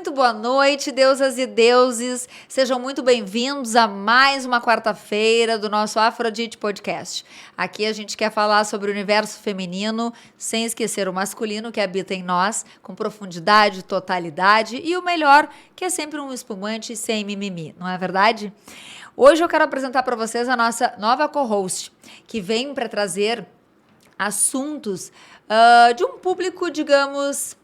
Muito boa noite, deusas e deuses. Sejam muito bem-vindos a mais uma quarta-feira do nosso Afrodite Podcast. Aqui a gente quer falar sobre o universo feminino, sem esquecer o masculino que habita em nós, com profundidade, totalidade e o melhor, que é sempre um espumante sem mimimi, não é verdade? Hoje eu quero apresentar para vocês a nossa nova co-host, que vem para trazer assuntos de um público, digamos,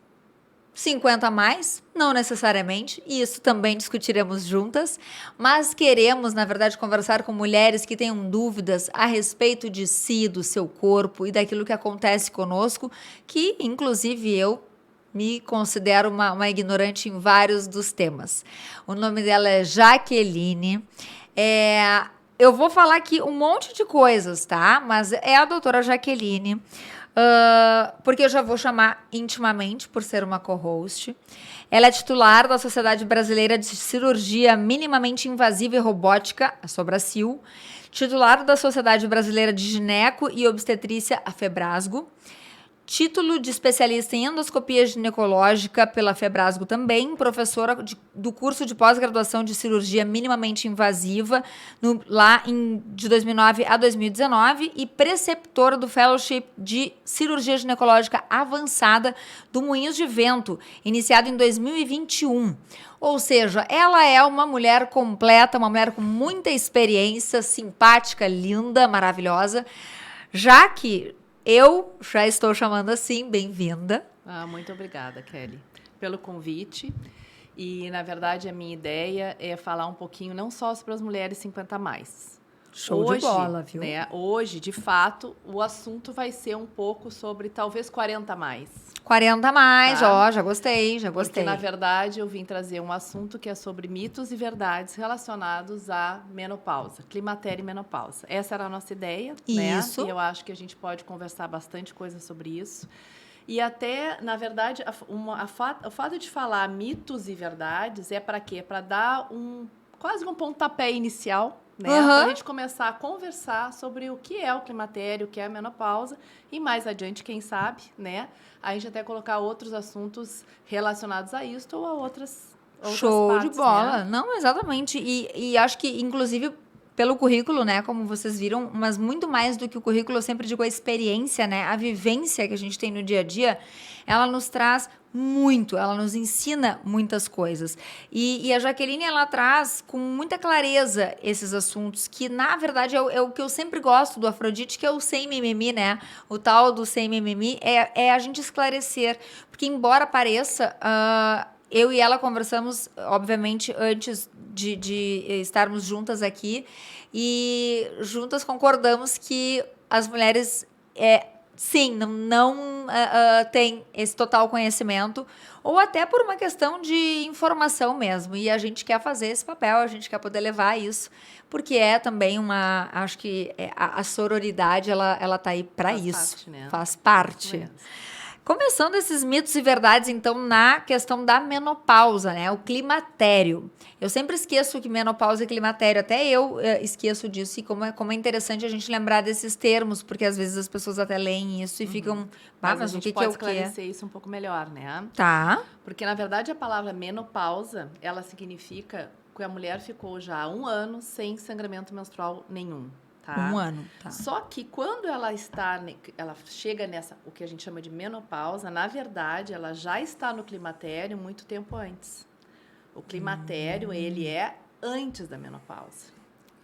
50 a mais, não necessariamente, e isso também discutiremos juntas, mas queremos, na verdade, conversar com mulheres que tenham dúvidas a respeito de si, do seu corpo e daquilo que acontece conosco, que, inclusive, eu me considero uma ignorante em vários dos temas. O nome dela é Jaqueline. Eu vou falar aqui um monte de coisas, tá? Mas é a doutora Jaqueline. Porque eu já vou chamar intimamente por ser uma co-host. Ela é titular da Sociedade Brasileira de Cirurgia Minimamente Invasiva e Robótica, a Sobracil, titular da Sociedade Brasileira de Gineco e Obstetrícia, a Febrasgo, título de especialista em endoscopia ginecológica pela Febrasgo também, professora do curso de pós-graduação de cirurgia minimamente invasiva de 2009 a 2019 e preceptora do Fellowship de Cirurgia Ginecológica Avançada do Moinhos de Vento, iniciado em 2021. Ou seja, ela é uma mulher completa, uma mulher com muita experiência, simpática, linda, maravilhosa, já que eu já estou chamando assim, bem-vinda. Muito obrigada, Kelly, pelo convite. E, na verdade, a minha ideia é falar um pouquinho não só sobre as mulheres 50 a mais. Show de bola, viu? Hoje, de fato, o assunto vai ser um pouco sobre talvez 40 a mais. 40 a mais, tá? Já gostei. Porque, na verdade, eu vim trazer um assunto que é sobre mitos e verdades relacionados à menopausa, climatério e menopausa. Essa era a nossa ideia, isso. Né? E eu acho que a gente pode conversar bastante coisa sobre isso. E até, na verdade, o fato de falar mitos e verdades é para quê? Para dar quase um pontapé inicial, né? Para a gente começar a conversar sobre o que é o climatério, o que é a menopausa, e mais adiante, quem sabe, né? A gente até colocar outros assuntos relacionados a isso ou a outras Show partes, de bola. Né? Não, exatamente. E acho que, inclusive, pelo currículo, né, como vocês viram, mas muito mais do que o currículo, eu sempre digo a experiência, né, a vivência que a gente tem no dia a dia, ela nos traz muito, ela nos ensina muitas coisas. E a Jaqueline, ela traz com muita clareza esses assuntos, que na verdade é o que eu sempre gosto do Afrodite, que é o sem mimimi, né? O tal do sem mimimi é a gente esclarecer. Porque embora pareça... eu e ela conversamos, obviamente, antes de estarmos juntas aqui, e juntas concordamos que as mulheres, sim, não têm esse total conhecimento, ou até por uma questão de informação mesmo, e a gente quer fazer esse papel, a gente quer poder levar isso, porque é também acho que a sororidade, ela tá aí para isso. Parte, né? Faz parte. Começando esses mitos e verdades, então, na questão da menopausa, né? O climatério. Eu sempre esqueço que menopausa e climatério, até eu esqueço disso, e como é interessante a gente lembrar desses termos, porque às vezes as pessoas até leem isso e ficam... mas o que é o quê? Pode esclarecer isso um pouco melhor, né? Tá. Porque, na verdade, a palavra menopausa, ela significa que a mulher ficou já há 1 ano sem sangramento menstrual nenhum. Tá? 1 ano, tá. Só que quando ela chega nessa, o que a gente chama de menopausa, na verdade, ela já está no climatério muito tempo antes. O climatério, ele é antes da menopausa.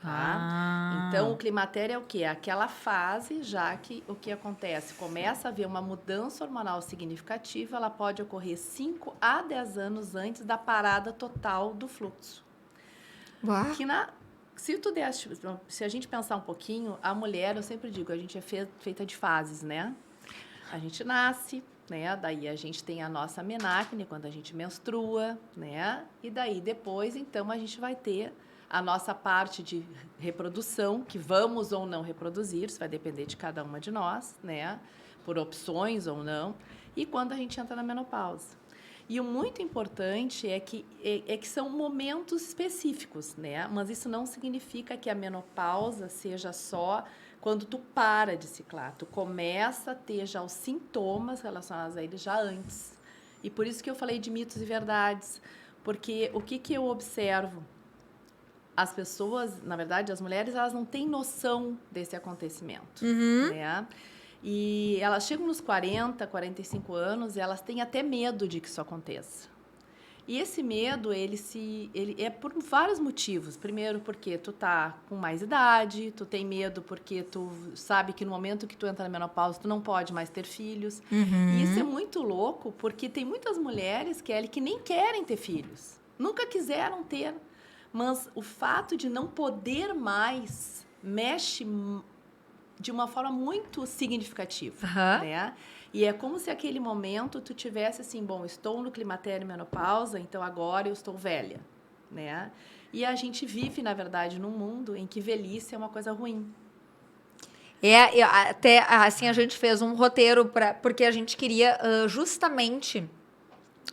Tá? Então, o climatério é o quê? É aquela fase, já que o que acontece? Começa a haver uma mudança hormonal significativa, ela pode ocorrer 5 a 10 anos antes da parada total do fluxo. Uau. Se a gente pensar um pouquinho, a mulher, eu sempre digo, a gente é feita de fases, né? A gente nasce, né? Daí a gente tem a nossa menacne, quando a gente menstrua, né? E daí depois, então, a gente vai ter a nossa parte de reprodução, que vamos ou não reproduzir, isso vai depender de cada uma de nós, né? Por opções ou não. E quando a gente entra na menopausa. E o muito importante é que são momentos específicos, né? Mas isso não significa que a menopausa seja só quando tu para de ciclar. Tu começa a ter já os sintomas relacionados a ele já antes. E por isso que eu falei de mitos e verdades. Porque o que eu observo? As pessoas, na verdade, as mulheres, elas não têm noção desse acontecimento, né? E elas chegam nos 40, 45 anos e elas têm até medo de que isso aconteça. E esse medo, ele é por vários motivos. Primeiro, porque tu tá com mais idade, tu tem medo porque tu sabe que no momento que tu entra na menopausa, tu não pode mais ter filhos. E isso é muito louco, porque tem muitas mulheres, Kelly, que nem querem ter filhos. Nunca quiseram ter. Mas o fato de não poder mais mexe de uma forma muito significativa, né? E é como se aquele momento tu tivesse assim, bom, estou no climatério e menopausa, então agora eu estou velha, né? E a gente vive, na verdade, num mundo em que velhice é uma coisa ruim. Até assim a gente fez um roteiro porque a gente queria justamente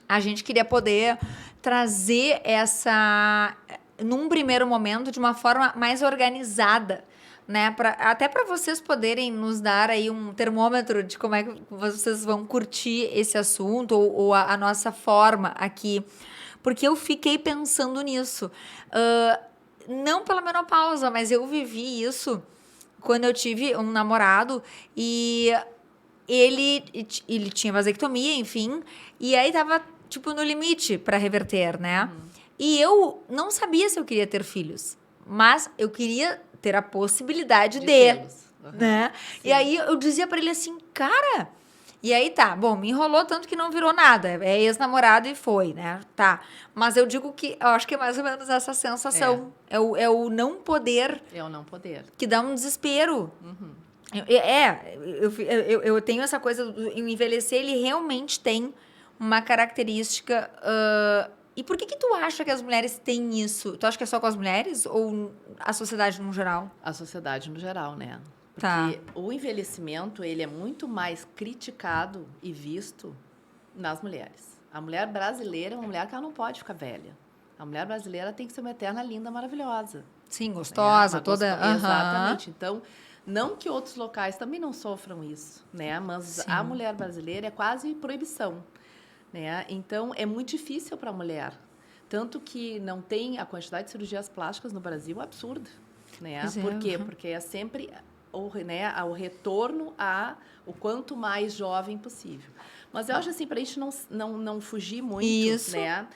a gente queria poder trazer essa num primeiro momento de uma forma mais organizada, né? Até para vocês poderem nos dar aí um termômetro de como é que vocês vão curtir esse assunto ou a nossa forma aqui. Porque eu fiquei pensando nisso. Não pela menopausa, mas eu vivi isso quando eu tive um namorado e ele tinha vasectomia, enfim, e aí tava, tipo, no limite para reverter, né? E eu não sabia se eu queria ter filhos, mas eu queria ter a possibilidade de né? E aí eu dizia para ele assim, cara... E aí tá, bom, me enrolou tanto que não virou nada. É ex-namorado e foi, né? Tá. Mas eu digo que eu acho que é mais ou menos essa sensação. É o não poder. É o não poder. Que dá um desespero. Eu tenho essa coisa do envelhecer, ele realmente tem uma característica. E por que tu acha que as mulheres têm isso? Tu acha que é só com as mulheres ou a sociedade no geral? A sociedade no geral, né? Porque o envelhecimento, ele é muito mais criticado e visto nas mulheres. A mulher brasileira é uma mulher que ela não pode ficar velha. A mulher brasileira tem que ser uma eterna, linda, maravilhosa. Sim, gostosa, toda... Exatamente. Então, não que outros locais também não sofram isso, né? Mas a mulher brasileira é quase proibição, né? Então, é muito difícil para a mulher. Tanto que não tem a quantidade de cirurgias plásticas no Brasil absurda, né? Por quê? Porque é sempre... o retorno o quanto mais jovem possível. Mas eu acho assim, para a gente não fugir muito, né?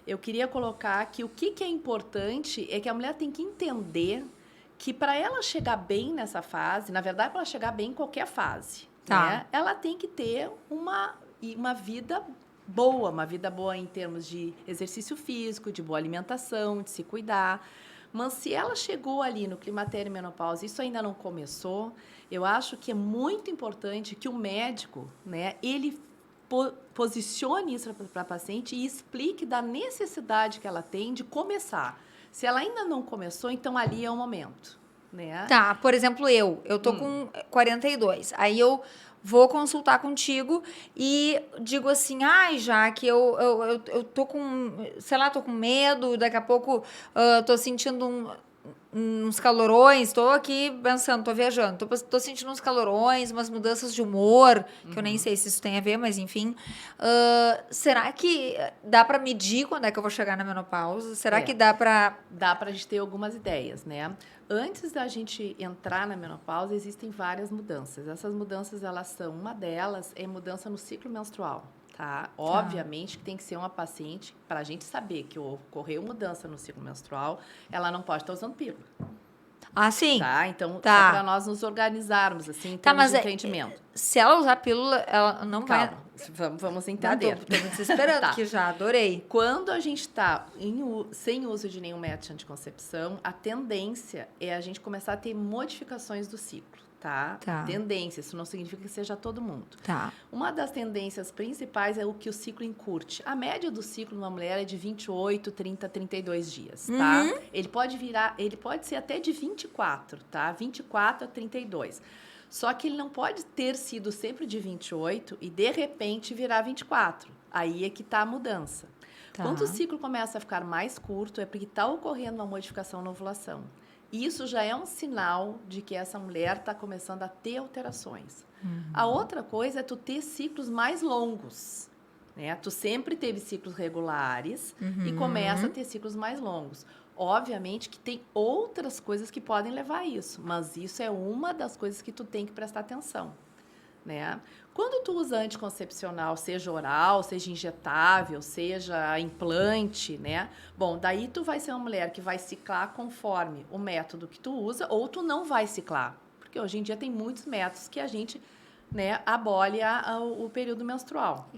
Eu queria colocar que o que é importante é que a mulher tem que entender que para ela chegar bem nessa fase, na verdade, para ela chegar bem em qualquer fase, né? Ela tem que ter uma vida boa em termos de exercício físico, de boa alimentação, de se cuidar. Mas se ela chegou ali no climatério e menopausa, isso ainda não começou, eu acho que é muito importante que o médico, né, ele posicione isso para a paciente e explique da necessidade que ela tem de começar. Se ela ainda não começou, então ali é o momento, né? Tá, por exemplo, eu tô com 42, aí eu vou consultar contigo e digo assim, já que eu tô com, sei lá, tô com medo, daqui a pouco tô sentindo uns calorões, tô aqui pensando, tô viajando, tô sentindo uns calorões, umas mudanças de humor, que eu nem sei se isso tem a ver, mas enfim. Será que dá pra medir quando é que eu vou chegar na menopausa? Será que dá pra... Dá pra gente ter algumas ideias, né? Antes da gente entrar na menopausa, existem várias mudanças. Essas mudanças, uma delas é mudança no ciclo menstrual, tá? Obviamente que tem que ser uma paciente, para a gente saber que ocorreu mudança no ciclo menstrual, ela não pode estar usando pílula. Sim. Tá? Então, só para nós nos organizarmos, assim, em termos de entendimento. Se ela usar pílula, ela não vai... Vamos entender. Tô me desesperando aqui já, adorei. Quando a gente está sem uso de nenhum método de anticoncepção, a tendência é a gente começar a ter modificações do ciclo, tá? Tendência, isso não significa que seja todo mundo. Uma das tendências principais é o que o ciclo encurte. A média do ciclo numa mulher é de 28, 30, 32 dias, tá? Ele pode ser até de 24, tá? 24 a 32. Só que ele não pode ter sido sempre de 28 e, de repente, virar 24. Aí é que está a mudança. Quando o ciclo começa a ficar mais curto, é porque está ocorrendo uma modificação na ovulação. Isso já é um sinal de que essa mulher está começando a ter alterações. A outra coisa é tu ter ciclos mais longos. né? Tu sempre teve ciclos regulares e começa a ter ciclos mais longos. Obviamente que tem outras coisas que podem levar a isso, mas isso é uma das coisas que tu tem que prestar atenção, né? Quando tu usa anticoncepcional, seja oral, seja injetável, seja implante, né? Bom, daí tu vai ser uma mulher que vai ciclar conforme o método que tu usa, ou tu não vai ciclar. Porque hoje em dia tem muitos métodos que a gente, né, abole o período menstrual.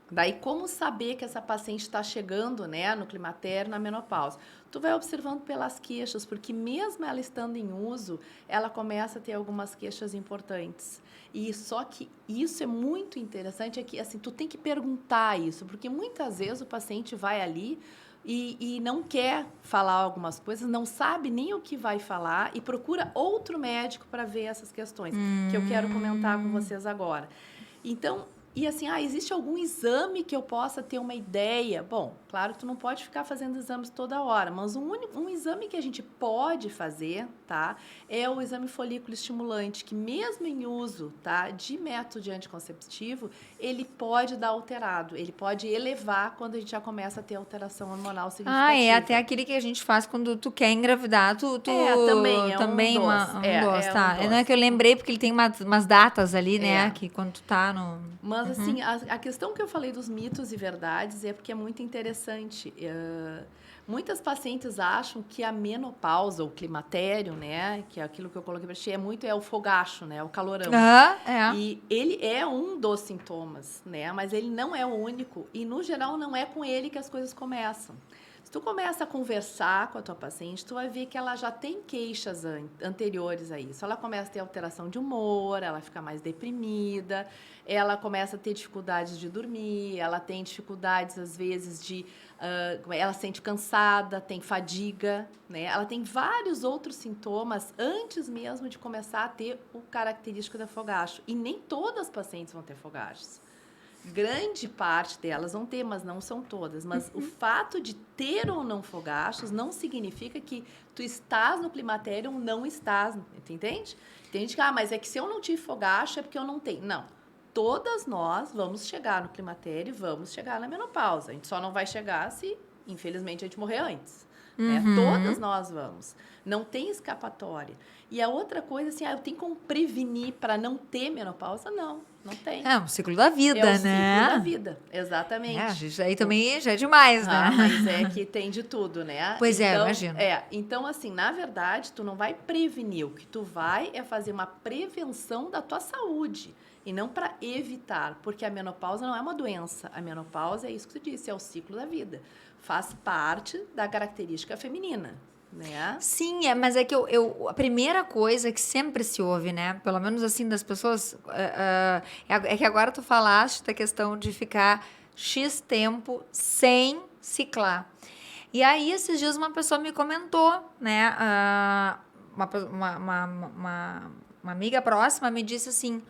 Daí, como saber que essa paciente está chegando, né, no climatério, na menopausa? Tu vai observando pelas queixas, porque mesmo ela estando em uso, ela começa a ter algumas queixas importantes. E só que isso é muito interessante, é que assim, tu tem que perguntar isso, porque muitas vezes o paciente vai ali e não quer falar algumas coisas, não sabe nem o que vai falar e procura outro médico para ver essas questões, que eu quero comentar com vocês agora. Então, e assim, existe algum exame que eu possa ter uma ideia? Bom, claro que tu não pode ficar fazendo exames toda hora, mas um exame que a gente pode fazer, tá? É o exame folículo estimulante, que mesmo em uso, tá, de método de anticonceptivo, ele pode dar alterado, ele pode elevar quando a gente já começa a ter alteração hormonal significativa. Até aquele que a gente faz quando tu quer engravidar, também é também um dos. tá? Um dos. Não é que eu lembrei, porque ele tem umas datas ali, né? Que quando tu tá no... Mas, assim, a questão que eu falei dos mitos e verdades é porque é muito interessante. Muitas pacientes acham que a menopausa, o climatério, né? Que é aquilo que eu coloquei para ti, é o fogacho, né? O calorão. E ele é um dos sintomas, né? Mas ele não é o único. E, no geral, não é com ele que as coisas começam. Se tu começa a conversar com a tua paciente, tu vai ver que ela já tem queixas anteriores a isso. Ela começa a ter alteração de humor, ela fica mais deprimida, ela começa a ter dificuldades de dormir, ela tem dificuldades, às vezes, ela se sente cansada, tem fadiga, né? Ela tem vários outros sintomas antes mesmo de começar a ter o característico da fogacho. E nem todas as pacientes vão ter fogachos. Grande parte delas vão ter, mas não são todas. Mas o fato de ter ou não fogachos não significa que tu estás no climatério ou não estás, tu entende? Entende que, mas é que se eu não tive fogacho é porque eu não tenho. Não. Todas nós vamos chegar no climatério e vamos chegar na menopausa. A gente só não vai chegar se, infelizmente, a gente morrer antes. Né? Todas nós vamos. Não tem escapatória. E a outra coisa, assim, eu tenho como prevenir para não ter menopausa? Não tem. É um ciclo da vida, né? É o ciclo da vida, exatamente. Isso aí também já é demais, né? Mas é que tem de tudo, né? Pois então, imagino. Então, assim, na verdade, tu não vai prevenir. O que tu vai é fazer uma prevenção da tua saúde. E não para evitar, porque a menopausa não é uma doença. A menopausa é isso que tu disse, é o ciclo da vida. Faz parte da característica feminina, né? Sim, mas é que a primeira coisa que sempre se ouve, né? Pelo menos assim, das pessoas, é que agora tu falaste da questão de ficar X tempo sem ciclar. E aí, esses dias, uma pessoa me comentou, né? Uma amiga próxima me disse assim,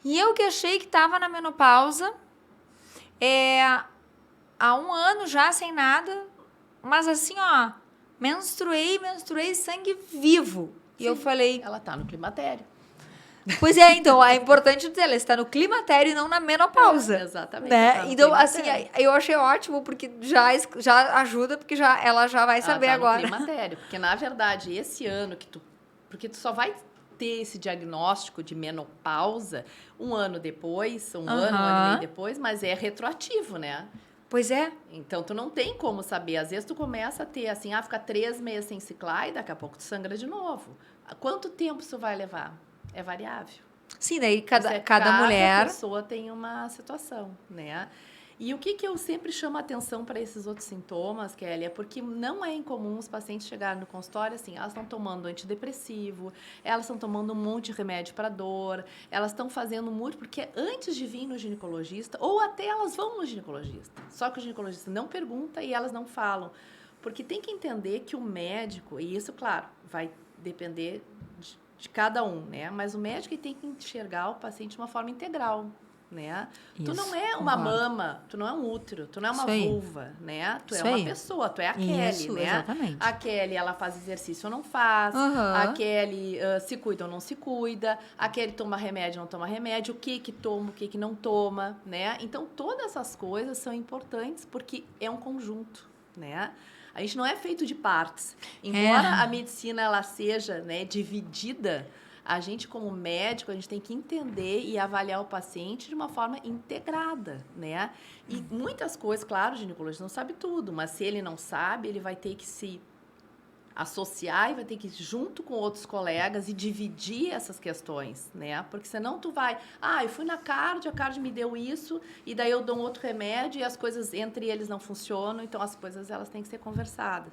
e eu que achei que estava na menopausa, há 1 ano já sem nada, mas assim, menstruei sangue vivo. Sim, e eu falei... Ela tá no climatério. Pois é, então, é importante dizer, ela está no climatério e não na menopausa. Exatamente. Né? Então, assim, eu achei ótimo, porque já ajuda, porque ela já vai saber agora. No climatério, porque na verdade, esse ano porque tu só vai ter esse diagnóstico de menopausa 1 ano depois, um ano e meio depois, mas é retroativo, né? Pois é. Então, tu não tem como saber. Às vezes, tu começa a ter, assim, fica 3 meses sem ciclar e daqui a pouco tu sangra de novo. Quanto tempo isso vai levar? É variável. Sim, daí cada mulher... Cada pessoa tem uma situação, né? E o que eu sempre chamo a atenção para esses outros sintomas, Kelly, é porque não é incomum os pacientes chegarem no consultório assim, elas estão tomando antidepressivo, elas estão tomando um monte de remédio para dor, elas estão fazendo muito, porque antes de vir no ginecologista, ou até elas vão no ginecologista, só que o ginecologista não pergunta e elas não falam. Porque tem que entender que o médico, e isso, claro, vai depender de cada um, né? Mas o médico tem que enxergar o paciente de uma forma integral, né? Tu Isso, não é uma concordo. mama, tu não é um útero, tu não é uma Isso aí. vulva, né? Tu é Isso uma aí. pessoa, tu é a Kelly, Isso, né? exatamente. A Kelly, ela faz exercício ou não faz, a Aham. Kelly se cuida ou não se cuida, a Kelly toma remédio ou não toma remédio, o que toma, o que não toma, né? Então, todas essas coisas são importantes porque é um conjunto, né? A gente não é feito de partes. Embora a medicina ela seja, né, dividida, a gente, como médico, a gente tem que entender e avaliar o paciente de uma forma integrada, né? E muitas coisas, claro, o ginecologista não sabe tudo, mas se ele não sabe, ele vai ter que se associar e vai ter que ir junto com outros colegas e dividir essas questões, né? Porque senão tu vai, eu fui na cardio, a cardio me deu isso, e daí eu dou um outro remédio e as coisas entre eles não funcionam, então as coisas elas têm que ser conversadas.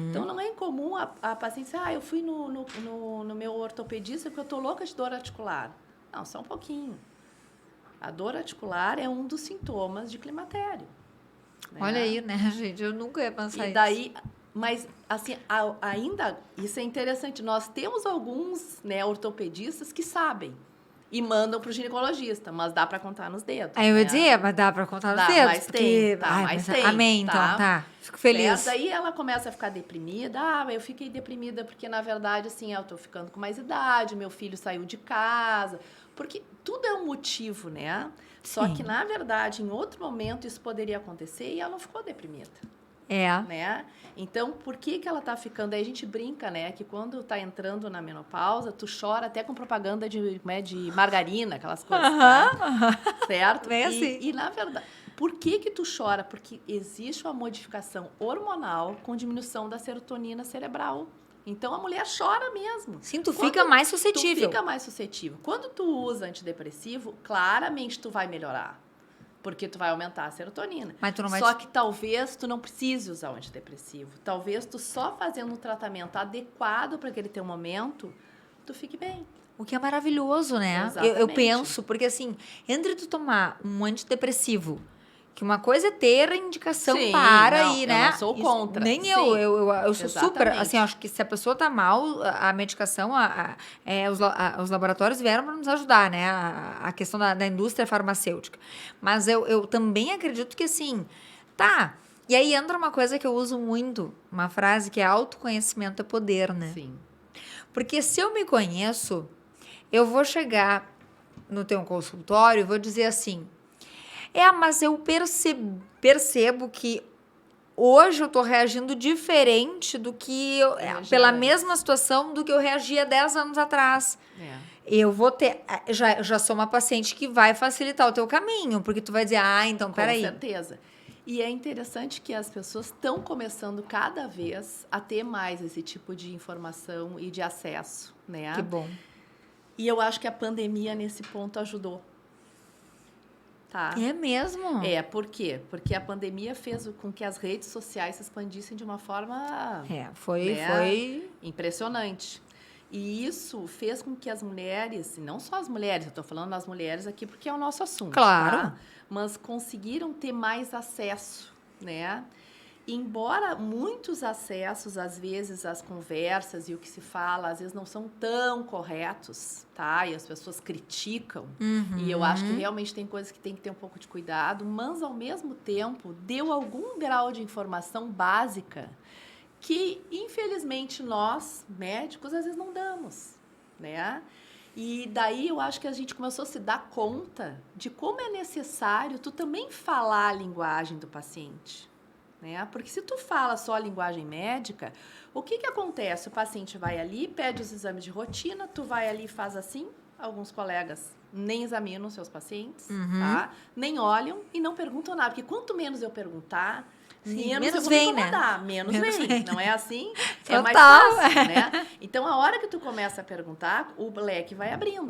Então não é incomum a paciente dizer, eu fui no meu ortopedista porque eu tô louca de dor articular. Não, só um pouquinho. A dor articular é um dos sintomas de climatério. Né? Olha aí, né, gente? Eu nunca ia pensar E daí, mas assim, ainda, isso é interessante, nós temos alguns, né, ortopedistas que sabem e mandam pro ginecologista, mas dá para contar nos dedos. Aí eu ia né? dizer, mas dá pra contar nos Dá, dedos, mas porque... tem, tá, mas tem, Amém, tá? então, tá. Fico feliz. Certo? Daí ela começa a ficar deprimida. Eu fiquei deprimida porque, na verdade, assim, eu tô ficando com mais idade, meu filho saiu de casa. Porque tudo é um motivo, né? Só Sim. que, na verdade, em outro momento isso poderia acontecer e ela não ficou deprimida. Né? Então, por que ela tá ficando? Aí a gente brinca, né? Que quando tá entrando na menopausa, tu chora até com propaganda de margarina, aquelas coisas, tá? Certo? Bem assim. E, na verdade, por que tu chora? Porque existe uma modificação hormonal com diminuição da serotonina cerebral. Então, a mulher chora mesmo. Sim, tu fica mais suscetível. Tu fica mais suscetível. Quando tu usa antidepressivo, claramente tu vai melhorar. Porque tu vai aumentar a serotonina. Mas tu não vai... Só que talvez tu não precise usar o antidepressivo. Talvez tu só fazendo um tratamento adequado para aquele teu momento, tu fique bem. O que é maravilhoso, né? Eu penso, porque assim, entre tu tomar um antidepressivo, que uma coisa é ter a indicação né? Eu não sou contra. Nem eu sou super, assim, acho que se a pessoa tá mal, a medicação, os laboratórios vieram para nos ajudar, né? A questão da indústria farmacêutica. Mas eu também acredito que, assim, tá. E aí entra uma coisa que eu uso muito, uma frase que é autoconhecimento é poder, né? Sim. Porque se eu me conheço, eu vou chegar no teu consultório e vou dizer assim, mas eu percebo que hoje eu tô reagindo diferente do que pela mesma situação do que eu reagia 10 anos atrás. Eu vou ter... Já sou uma paciente que vai facilitar o teu caminho, porque tu vai dizer, então, peraí. Com certeza. E é interessante que as pessoas estão começando cada vez a ter mais esse tipo de informação e de acesso, né? Que bom. E eu acho que a pandemia, nesse ponto, ajudou. Tá? É mesmo? Por quê? Porque a pandemia fez com que as redes sociais se expandissem de uma forma... foi impressionante. E isso fez com que as mulheres, e não só as mulheres, eu estou falando das mulheres aqui porque é o nosso assunto, claro, tá? Mas conseguiram ter mais acesso, né? Embora muitos acessos, às vezes, as conversas e o que se fala, às vezes não são tão corretos, tá? E as pessoas criticam. E eu acho que realmente tem coisas que tem que ter um pouco de cuidado, mas, ao mesmo tempo, deu algum grau de informação básica que, infelizmente, nós, médicos, às vezes não damos, né? E daí eu acho que a gente começou a se dar conta de como é necessário tu também falar a linguagem do paciente, né? Porque se tu fala só a linguagem médica, o que acontece? O paciente vai ali, pede os exames de rotina, tu vai ali e faz assim, alguns colegas nem examinam seus pacientes, tá? Nem olham e não perguntam nada, porque quanto menos eu perguntar... menos eu vou me incomodar, né? Menos vem. Não é assim? Total. É mais fácil, né? Então, a hora que tu começa a perguntar, o leque vai abrindo.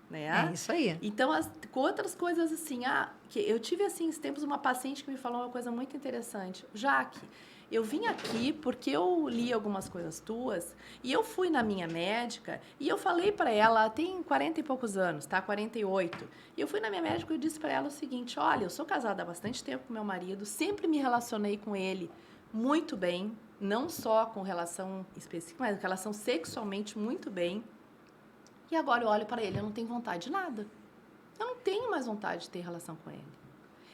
Né? É isso aí. Então, outras coisas assim, que eu tive, assim, esses tempos, uma paciente que me falou uma coisa muito interessante. Jaque, eu vim aqui porque eu li algumas coisas tuas e eu fui na minha médica e eu falei para ela, tem 40 e poucos anos, tá? 48. E eu fui na minha médica e eu disse para ela o seguinte, olha, eu sou casada há bastante tempo com meu marido, sempre me relacionei com ele muito bem, não só com relação específica, mas relação sexualmente muito bem. E agora eu olho para ele, eu não tenho vontade de nada. Eu não tenho mais vontade de ter relação com ele.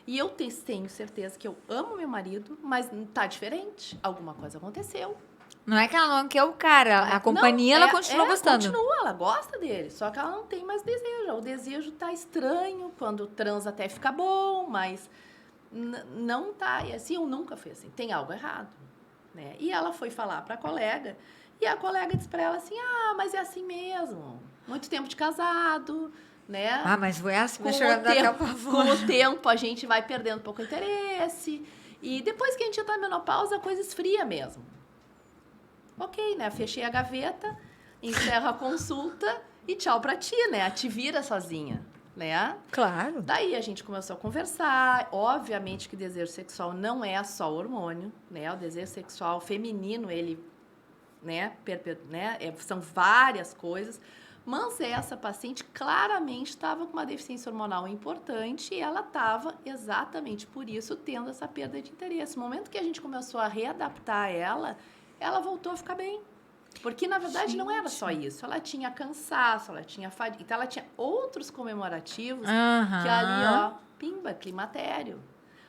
E eu tenho certeza que eu amo meu marido, mas tá diferente. Alguma coisa aconteceu. Não é que ela não quer o cara, a companhia ela continua gostando. Continua, ela gosta dele, só que ela não tem mais desejo. O desejo tá estranho, quando transa até fica bom, mas não tá. E assim, eu nunca fui assim, tem algo errado. Né? E ela foi falar pra colega, e a colega disse pra ela assim, mas é assim mesmo. Muito tempo de casado, né? Mas foi assim, com o tempo a gente vai perdendo um pouco o interesse. E depois que a gente entra na menopausa, a coisa esfria mesmo. Ok, né? Fechei a gaveta, encerro a consulta e tchau pra ti, né? Te vira sozinha, né? Claro. Daí a gente começou a conversar. Obviamente que o desejo sexual não é só hormônio, né? O desejo sexual feminino, ele, né? São várias coisas. Mas essa paciente claramente estava com uma deficiência hormonal importante e ela estava exatamente por isso tendo essa perda de interesse. No momento que a gente começou a readaptar ela voltou a ficar bem. Porque, na verdade, não era só isso. Ela tinha cansaço, ela tinha fadiga. Então, ela tinha outros comemorativos que ali, pimba, climatério.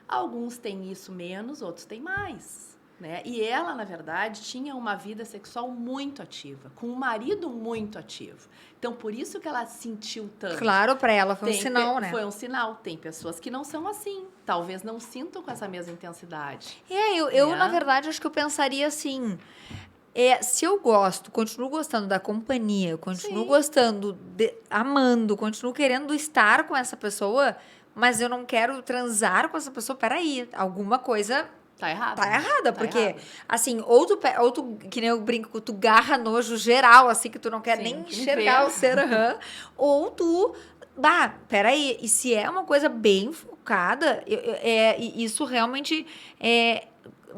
Alguns têm isso menos, outros têm mais. Né? E ela, na verdade, tinha uma vida sexual muito ativa, com um marido muito ativo. Então, por isso que ela sentiu tanto. Claro, para ela foi um sinal, né? Foi um sinal. Tem pessoas que não são assim. Talvez não sintam com essa mesma intensidade. Eu na verdade, acho que eu pensaria assim... se eu continuo gostando da companhia, continuo gostando, amando, continuo querendo estar com essa pessoa, mas eu não quero transar com essa pessoa, peraí, alguma coisa... Tá errada. Tá errada, porque, assim, ou tu, que nem eu brinco, tu garra nojo geral, assim, que tu não quer nem enxergar o ser, ou tu, peraí, e se é uma coisa bem focada, isso realmente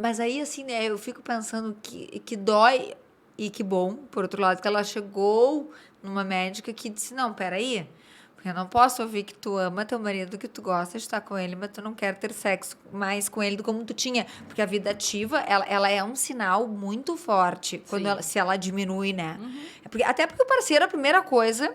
mas aí, assim, né, eu fico pensando que dói, e que bom, por outro lado, que ela chegou numa médica que disse, não, peraí, porque eu não posso ouvir que tu ama teu marido, que tu gosta de estar com ele, mas tu não quer ter sexo mais com ele do como tu tinha. Porque a vida ativa, ela é um sinal muito forte se ela diminui, né? Até porque o parceiro, a primeira coisa,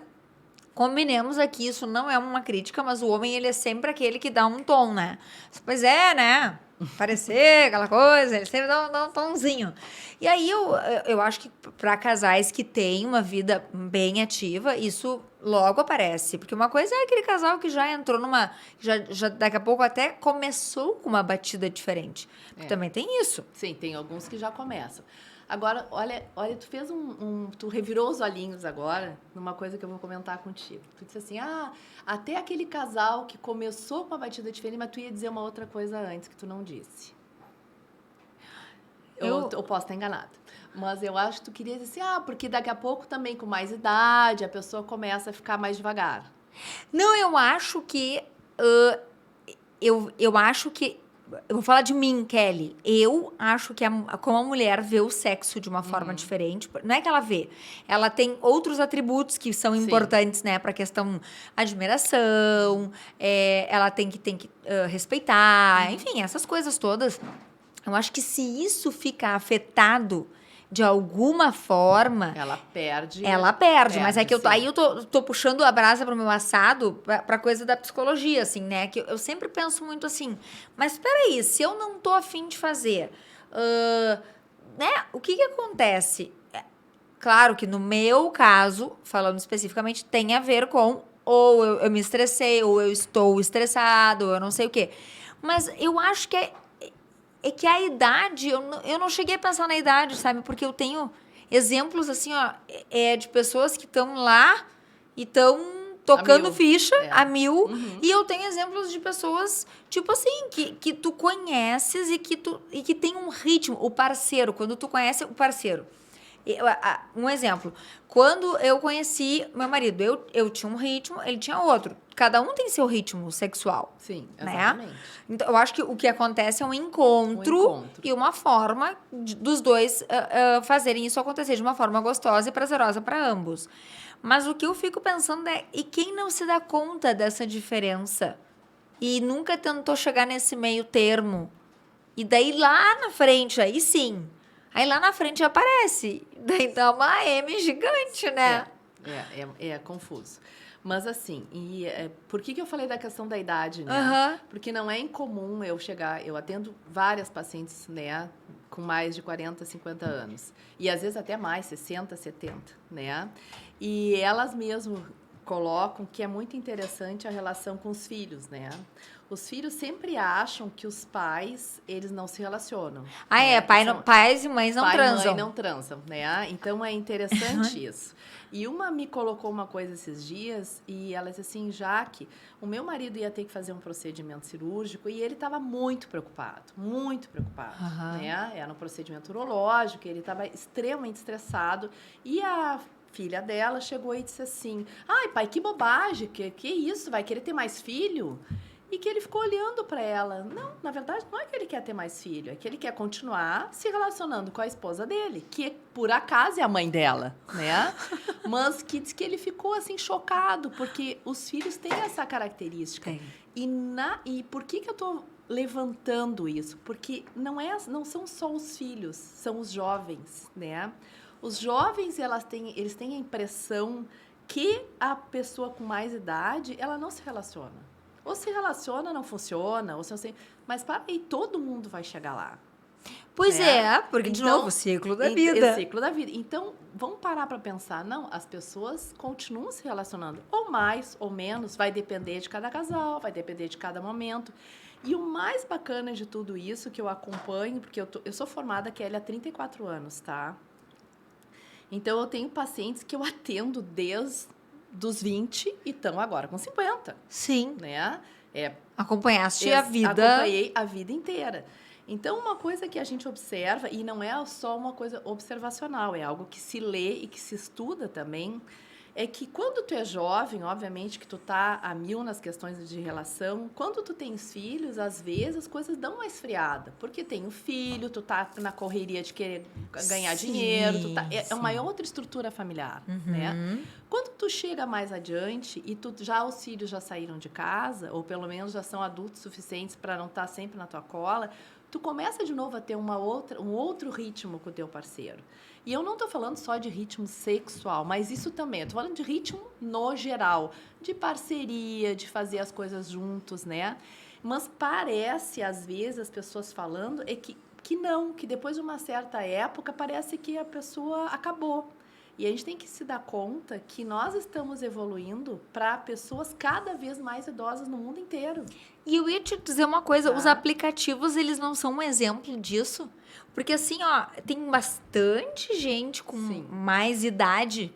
combinemos aqui, isso não é uma crítica, mas o homem, ele é sempre aquele que dá um tom, né? Pois é, né? Parecer, aquela coisa, ele sempre dá um tomzinho. E aí, eu acho que para casais que têm uma vida bem ativa, isso logo aparece. Porque uma coisa é aquele casal que já entrou já daqui a pouco até começou com uma batida diferente. Também tem isso. Sim, tem alguns que já começam. Agora, olha, tu fez tu revirou os olhinhos agora numa coisa que eu vou comentar contigo. Tu disse assim, até aquele casal que começou com a batida diferente, mas tu ia dizer uma outra coisa antes que tu não disse. Eu posso estar enganada. Mas eu acho que tu queria dizer assim, porque daqui a pouco também com mais idade a pessoa começa a ficar mais devagar. Não, eu acho que... eu acho que... Eu vou falar de mim, Kelly. Eu acho que como a mulher vê o sexo de uma forma diferente, não é que ela vê, ela tem outros atributos que são importantes, né, para a questão admiração, ela tem que respeitar, enfim, essas coisas todas. Eu acho que se isso fica afetado de alguma forma... Ela perde, mas é que aí eu tô puxando a brasa pro meu assado pra coisa da psicologia, assim, né? Que eu sempre penso muito assim, mas peraí, se eu não tô afim de fazer, né? O que acontece? Claro que no meu caso, falando especificamente, tem a ver com ou eu me estressei, ou eu estou estressado, ou eu não sei o quê. Mas eu acho que é que a idade, eu não cheguei a pensar na idade, sabe? Porque eu tenho exemplos, assim, de pessoas que estão lá e estão tocando ficha a mil. E eu tenho exemplos de pessoas, tipo assim, que tu conheces e que tem um ritmo. O parceiro, quando tu conhece o parceiro. Um exemplo, quando eu conheci meu marido, eu tinha um ritmo, ele tinha outro. Cada um tem seu ritmo sexual. Sim, exatamente. Né? Então, eu acho que o que acontece é um encontro e uma forma dos dois fazerem isso acontecer de uma forma gostosa e prazerosa para ambos. Mas o que eu fico pensando e quem não se dá conta dessa diferença e nunca tentou chegar nesse meio termo? E daí lá na frente, aí sim... Aí lá na frente aparece. Daí dá uma M gigante, né? É confuso. Mas assim, por que eu falei da questão da idade, né? Aham. Porque não é incomum eu atendo várias pacientes, né, com mais de 40, 50 anos. E às vezes até mais, 60, 70, né? E elas mesmo colocam que é muito interessante a relação com os filhos, né? Os filhos sempre acham que os pais, eles não se relacionam. Ah, né? pais e mães não pai transam. e mãe não transam, né? Então é interessante isso. E uma me colocou uma coisa esses dias e ela disse assim, Jaque, o meu marido ia ter que fazer um procedimento cirúrgico e ele estava muito preocupado, né? Era um procedimento urológico, ele estava extremamente estressado e a filha dela chegou e disse assim, ai pai, que bobagem, que isso, vai querer ter mais filho? E que ele ficou olhando para ela. Não, na verdade, não é que ele quer ter mais filho, é que ele quer continuar se relacionando com a esposa dele, que por acaso é a mãe dela, né? Mas que diz que ele ficou assim chocado, porque os filhos têm essa característica. Tem. E por que eu tô levantando isso? Porque não são só os filhos, são os jovens, né? Os jovens, eles têm a impressão que a pessoa com mais idade, ela não se relaciona. Ou se relaciona, não funciona, ou se assim, mas para aí, todo mundo vai chegar lá. Pois né? porque, de Então, novo, o ciclo da vida. O ciclo da vida. Então, vamos parar para pensar. Não, as pessoas continuam se relacionando. Ou mais, ou menos, vai depender de cada casal, vai depender de cada momento. E o mais bacana de tudo isso, que eu acompanho, porque eu sou formada, Kelly, há 34 anos, tá? Então, eu tenho pacientes que eu atendo desde dos 20 e estão agora com 50. Sim. Né? Acompanhaste a vida. Acompanhei a vida inteira. Então, uma coisa que a gente observa, e não é só uma coisa observacional, é algo que se lê e que se estuda também, é que quando tu é jovem, obviamente que tu tá a mil nas questões de relação, quando tu tens filhos, às vezes as coisas dão uma esfriada, porque tem o filho, tu tá na correria de querer ganhar dinheiro, é uma outra estrutura familiar, né? Quando tu chega mais adiante e os filhos já saíram de casa, ou pelo menos já são adultos suficientes para não estar sempre na tua cola, tu começa de novo a ter um outro ritmo com o teu parceiro. E eu não estou falando só de ritmo sexual, mas isso também. Eu estou falando de ritmo no geral, de parceria, de fazer as coisas juntos, né? Mas parece, às vezes, as pessoas falando, que depois de uma certa época, parece que a pessoa acabou. E a gente tem que se dar conta que nós estamos evoluindo para pessoas cada vez mais idosas no mundo inteiro. E eu ia te dizer uma coisa, os aplicativos, eles não são um exemplo disso? Porque assim, ó, tem bastante gente com mais idade.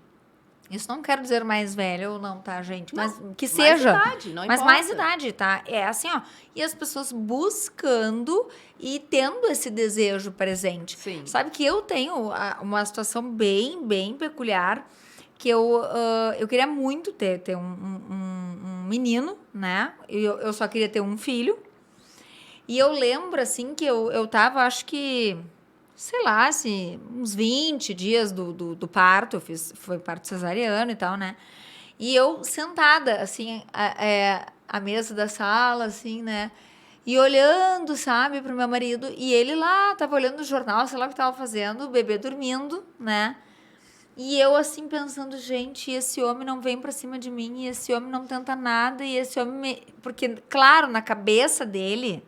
Isso não quero dizer mais velho ou não, tá, gente? Mas que seja. Mais idade, não mas importa. mais idade, tá? É assim, ó. E as pessoas buscando e tendo esse desejo presente. Sim. Sabe que eu tenho uma situação bem, bem peculiar, que eu queria muito ter um menino, né? Eu só queria ter um filho. E eu lembro, assim, que eu tava, acho que, sei lá, assim, uns 20 dias do parto. Foi parto cesariano e tal, né? E eu sentada, assim, à mesa da sala, assim, né? E olhando, sabe, pro meu marido. E ele lá, tava olhando o jornal, sei lá o que tava fazendo, o bebê dormindo, né? E eu, assim, pensando, gente, esse homem não vem pra cima de mim, e esse homem não tenta nada, e esse homem... Porque, claro, na cabeça dele...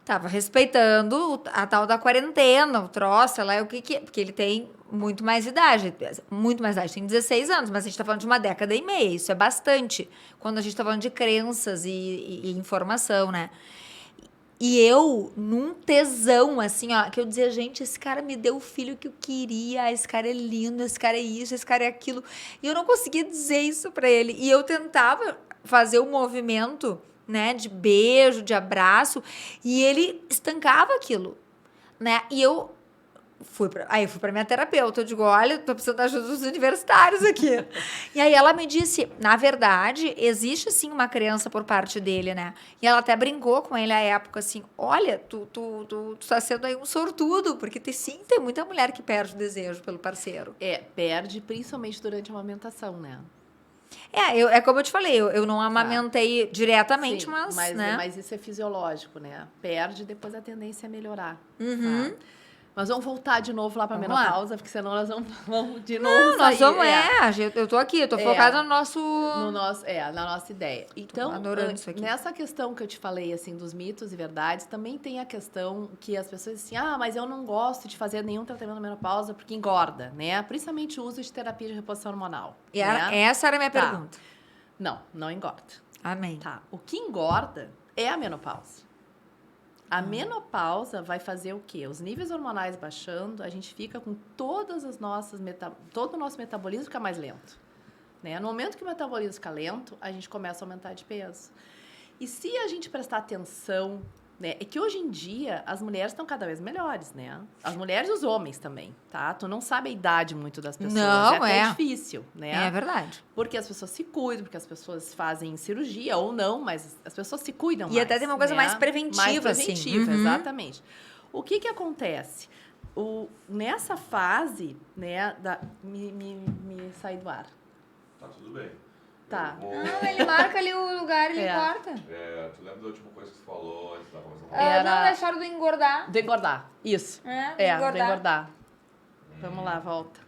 Tava respeitando a tal da quarentena, o troço, sei lá, o que é. Porque ele tem muito mais idade, tem 16 anos, mas a gente tá falando de uma década e meia, isso é bastante, quando a gente tá falando de crenças e informação, né? E eu, num tesão, assim, ó, que eu dizia, gente, esse cara me deu o filho que eu queria, esse cara é lindo, esse cara é isso, esse cara é aquilo, e eu não conseguia dizer isso pra ele, e eu tentava fazer o movimento... né, de beijo, de abraço, e ele estancava aquilo, né, e eu fui pra minha terapeuta, eu digo, olha, tô precisando da ajuda dos universitários aqui, e aí ela me disse, na verdade, existe sim uma crença por parte dele, né, e ela até brincou com ele à época, assim, olha, tu tá sendo aí um sortudo, porque tem muita mulher que perde o desejo pelo parceiro. Perde, principalmente durante a amamentação, né. É como eu te falei, eu não amamentei diretamente, sim, mas, né? Mas isso é fisiológico, né? Perde, depois a tendência é melhorar. Uhum. Tá? Mas vamos voltar de novo lá para a Vamos lá. menopausa, porque senão nós vamos de novo Não, nós sair. vamos, eu tô aqui, eu tô focada no nosso... Na nossa ideia. Então, adorando isso aqui. nessa questão que eu te falei, assim, dos mitos e verdades, também tem a questão que as pessoas dizem assim, mas eu não gosto de fazer nenhum tratamento na menopausa porque engorda, né? Principalmente o uso de terapia de reposição hormonal. E né? essa era a minha pergunta. Não engorda. Amém. Tá. O que engorda é a menopausa. A menopausa vai fazer o quê? Os níveis hormonais baixando, a gente fica com todas as nossas... Todo o nosso metabolismo fica mais lento. Né? No momento que o metabolismo fica lento, a gente começa a aumentar de peso. E se a gente prestar atenção... Né? É que hoje em dia, as mulheres estão cada vez melhores, né? As mulheres e os homens também, tá? Tu não sabe a idade muito das pessoas. Não, é até difícil, né? É verdade. Porque as pessoas se cuidam, porque as pessoas fazem cirurgia ou não, mas as pessoas se cuidam mais. E até tem uma coisa mais preventiva, mais preventiva, assim. exatamente. O que acontece? Nessa fase, né, me sai do ar. Tá tudo bem. Tá. Não, ele marca ali o lugar e ele corta. Tu lembra da última coisa que tu falou antes da conversa? Não deixaram do engordar. Do engordar, isso. Do engordar. Vamos lá, volta.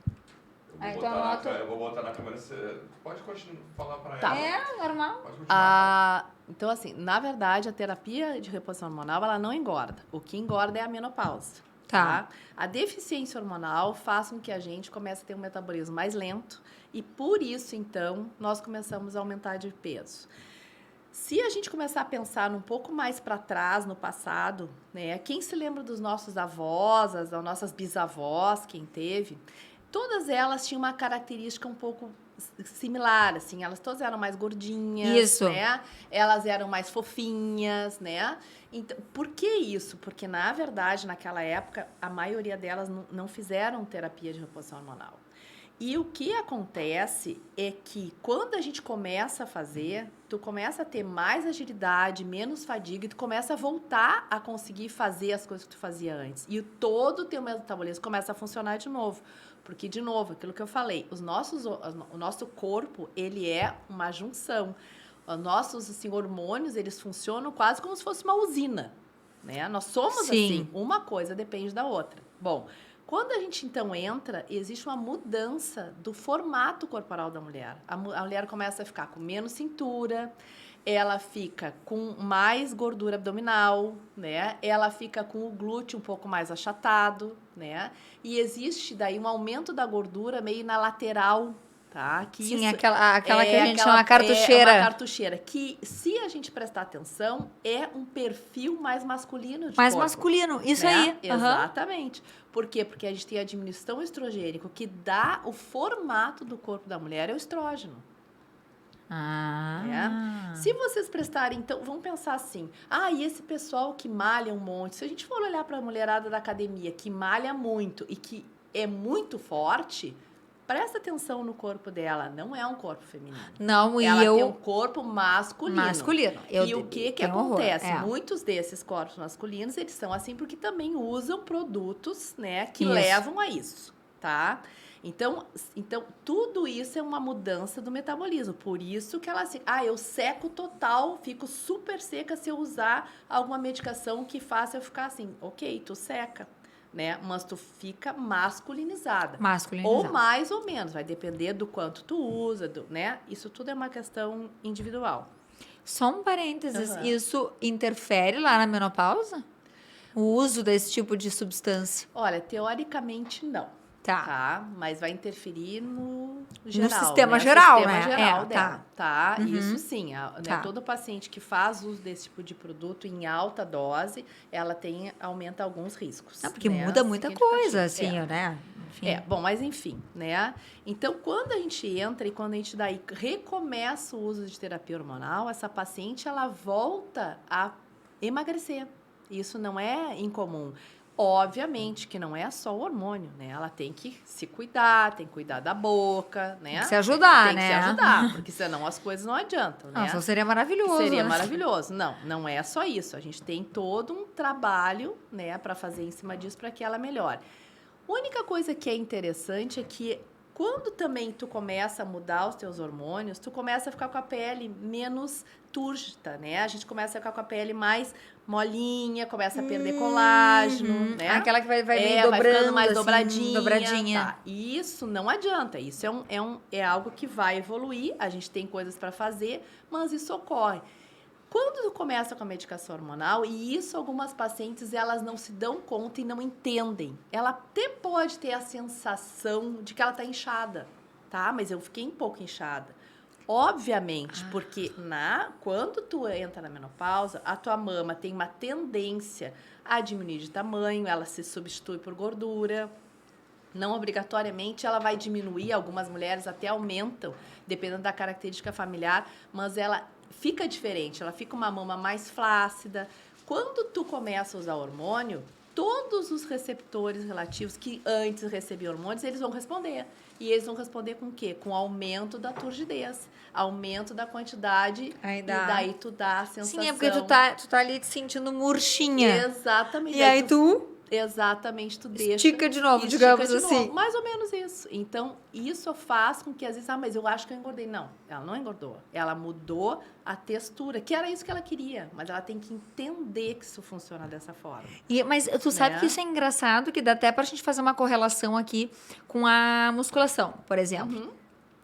Eu vou botar na câmera, você pode continuar falar pra ela. Tá. Normal. Pode continuar. Então, assim, na verdade, a terapia de reposição hormonal, ela não engorda. O que engorda é a menopausa. Tá? A deficiência hormonal faz com que a gente comece a ter um metabolismo mais lento e, por isso, então, nós começamos a aumentar de peso. Se a gente começar a pensar um pouco mais para trás, no passado, né? Quem se lembra dos nossos avós, das nossas bisavós, quem teve, todas elas tinham uma característica um pouco similar, assim, elas todas eram mais gordinhas, isso, né? Elas eram mais fofinhas, né? Então, por que isso? Porque, na verdade, naquela época, a maioria delas não fizeram terapia de reposição hormonal. E o que acontece é que, quando a gente começa a fazer, tu começa a ter mais agilidade, menos fadiga, e tu começa a voltar a conseguir fazer as coisas que tu fazia antes. E todo o teu metabolismo começa a funcionar de novo. Porque, de novo, aquilo que eu falei, o nosso corpo, ele é uma junção. Os nossos assim, hormônios, eles funcionam quase como se fosse uma usina. Né? Nós somos assim, uma coisa depende da outra. Bom, quando a gente, então, entra, existe uma mudança do formato corporal da mulher. A mulher começa a ficar com menos cintura, ela fica com mais gordura abdominal, né? Ela fica com o glúteo um pouco mais achatado, né? E existe daí um aumento da gordura meio na lateral, tá? Que sim, isso aquela que a gente chama cartucheira. É uma cartucheira, que, se a gente prestar atenção, é um perfil mais masculino de mais corpo, masculino, isso né? aí. Exatamente. Por quê? Porque a gente tem a diminuição estrogênica, que dá o formato do corpo da mulher, é o estrógeno. Se vocês prestarem, então, vamos pensar assim, e esse pessoal que malha um monte, se a gente for olhar para a mulherada da academia, que malha muito e que é muito forte, presta atenção no corpo dela, não é um corpo feminino. Não, ela tem um corpo masculino. E o que acontece? Muitos desses corpos masculinos, eles são assim porque também usam produtos, né, que levam a isso, tá? Então, tudo isso é uma mudança do metabolismo. Por isso que ela assim, eu seco total, fico super seca se eu usar alguma medicação que faça eu ficar assim. Ok, tu seca, né? Mas tu fica masculinizada. Ou mais ou menos, vai depender do quanto tu usa, né? Isso tudo é uma questão individual. Só um parênteses, isso interfere lá na menopausa? O uso desse tipo de substância? Olha, teoricamente não. Tá? Mas vai interferir no geral. No sistema né? geral, sistema né? geral dela, tá? Uhum. Isso sim. Né? Todo paciente que faz uso desse tipo de produto em alta dose, ela aumenta alguns riscos. Porque né? muda muita coisa, assim, né? Enfim. Bom, mas enfim, né? Então, quando a gente entra e quando a gente daí recomeça o uso de terapia hormonal, essa paciente, ela volta a emagrecer. Isso não é incomum. Obviamente que não é só o hormônio, né? Ela tem que se cuidar, tem que cuidar da boca, né? Tem que se ajudar, né? Tem que se ajudar, porque senão as coisas não adiantam, né? Só seria maravilhoso. Seria maravilhoso. Não é só isso. A gente tem todo um trabalho, né, para fazer em cima disso para que ela melhore. A única coisa que é interessante é que Quando também tu começa a mudar os teus hormônios, tu começa a ficar com a pele menos túrgida, né? A gente começa a ficar com a pele mais molinha, começa a perder colágeno, né? Aquela que vai meio dobrando, vai ficando mais assim, dobradinha. Tá. E isso não adianta, isso é algo que vai evoluir, a gente tem coisas para fazer, mas isso ocorre. Quando tu começa com a medicação hormonal, e isso algumas pacientes elas não se dão conta e não entendem. Ela até pode ter a sensação de que ela tá inchada, tá? Mas eu fiquei um pouco inchada. Obviamente, porque quando tu entra na menopausa, a tua mama tem uma tendência a diminuir de tamanho, ela se substitui por gordura. Não obrigatoriamente ela vai diminuir, algumas mulheres até aumentam, dependendo da característica familiar, mas ela fica diferente, ela fica uma mama mais flácida. Quando tu começa a usar hormônio, todos os receptores relativos que antes recebiam hormônios, eles vão responder. E eles vão responder com o quê? Com aumento da turgidez, aumento da quantidade, e daí tu dá a sensação... Sim, é porque tu tá ali te sentindo murchinha. Exatamente. E aí tu... Exatamente, tu deixa... Estica de novo, digamos assim. Novo, mais ou menos isso. Então, isso faz com que às vezes... mas eu acho que eu engordei. Não, ela não engordou. Ela mudou a textura, que era isso que ela queria. Mas ela tem que entender que isso funciona dessa forma. Mas tu sabe que isso é engraçado, que dá até pra gente fazer uma correlação aqui com a musculação, por exemplo.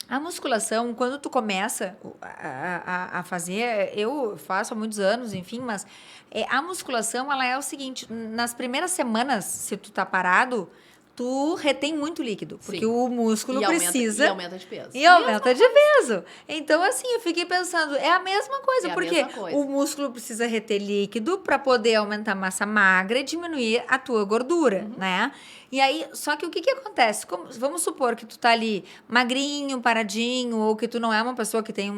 A musculação, quando tu começa a fazer, eu faço há muitos anos, enfim, mas a musculação, ela é o seguinte, nas primeiras semanas, se tu tá parado, tu retém muito líquido, porque o músculo precisa... E aumenta de peso. E aumenta de peso. Então, assim, eu fiquei pensando, é a mesma coisa, porque o músculo precisa reter líquido para poder aumentar a massa magra e diminuir a tua gordura, né? E aí, só que o que acontece? Vamos supor que tu tá ali magrinho, paradinho, ou que tu não é uma pessoa que tem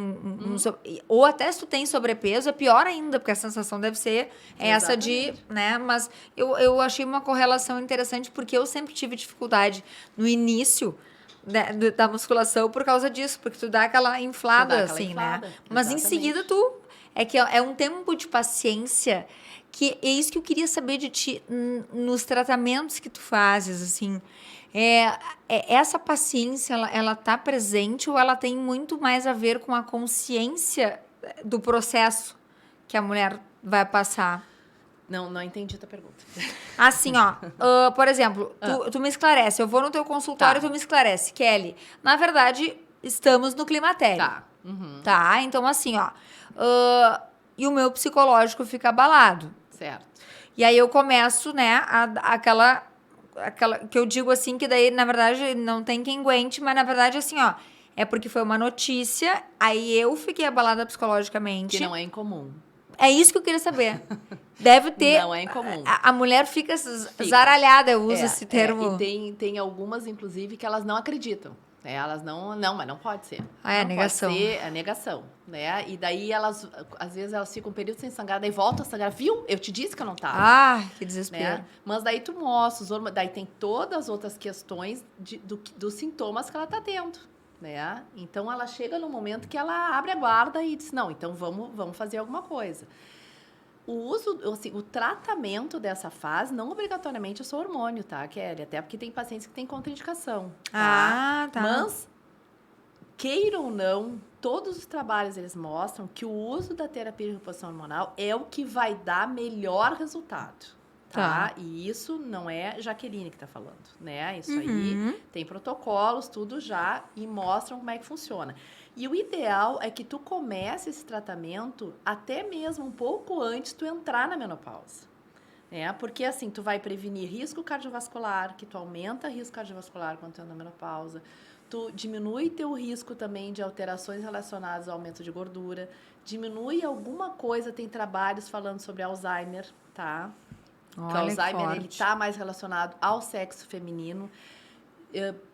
ou até se tu tem sobrepeso, é pior ainda, porque a sensação deve ser essa de, né? Mas eu achei uma correlação interessante, porque eu sempre tive dificuldade no início da musculação por causa disso, porque tu dá aquela inflada, assim, né? Mas em seguida é um tempo de paciência, que é isso que eu queria saber de ti, nos tratamentos que tu fazes, assim, essa paciência, ela tá presente ou ela tem muito mais a ver com a consciência do processo que a mulher vai passar? Não entendi a tua pergunta. Assim, ó, por exemplo, tu me esclarece, eu vou no teu consultório e tu me esclarece, Kelly, na verdade, estamos no climatério. Tá. Tá, então assim, ó, e o meu psicológico fica abalado. Certo. E aí eu começo, né, aquela que eu digo assim, que daí, na verdade, não tem quem aguente, mas na verdade, assim, ó, é porque foi uma notícia, aí eu fiquei abalada psicologicamente. Que não é incomum. É isso que eu queria saber. Deve ter... Não é incomum. A mulher fica zaralhada, eu uso esse termo. E tem algumas, inclusive, que elas não acreditam. Elas não, mas não pode ser. É negação. Pode ser, é negação, né? E daí às vezes elas ficam um período sem sangrar, daí voltam a sangrar. Viu? Eu te disse que eu não tava. Ah, que desespero. Né? Mas daí tu mostra os hormônios, daí tem todas as outras questões dos sintomas que ela tá tendo, né? Então ela chega no momento que ela abre a guarda e diz, não, então vamos fazer alguma coisa. O tratamento dessa fase, não obrigatoriamente é só hormônio, tá, Kelly? Até porque tem pacientes que têm contraindicação. Tá? Tá. Mas, queira ou não, todos os trabalhos eles mostram que o uso da terapia de reposição hormonal é o que vai dar melhor resultado. Tá? E isso não é Jaqueline que está falando, né? Isso aí tem protocolos, tudo já, e mostram como é que funciona. E o ideal é que tu comece esse tratamento até mesmo um pouco antes de tu entrar na menopausa. Né? Porque assim, tu vai prevenir risco cardiovascular, que tu aumenta risco cardiovascular quando tu entra na menopausa. Tu diminui teu risco também de alterações relacionadas ao aumento de gordura. Diminui alguma coisa, tem trabalhos falando sobre Alzheimer, tá? Olha, que o Alzheimer, ele tá mais relacionado ao sexo feminino.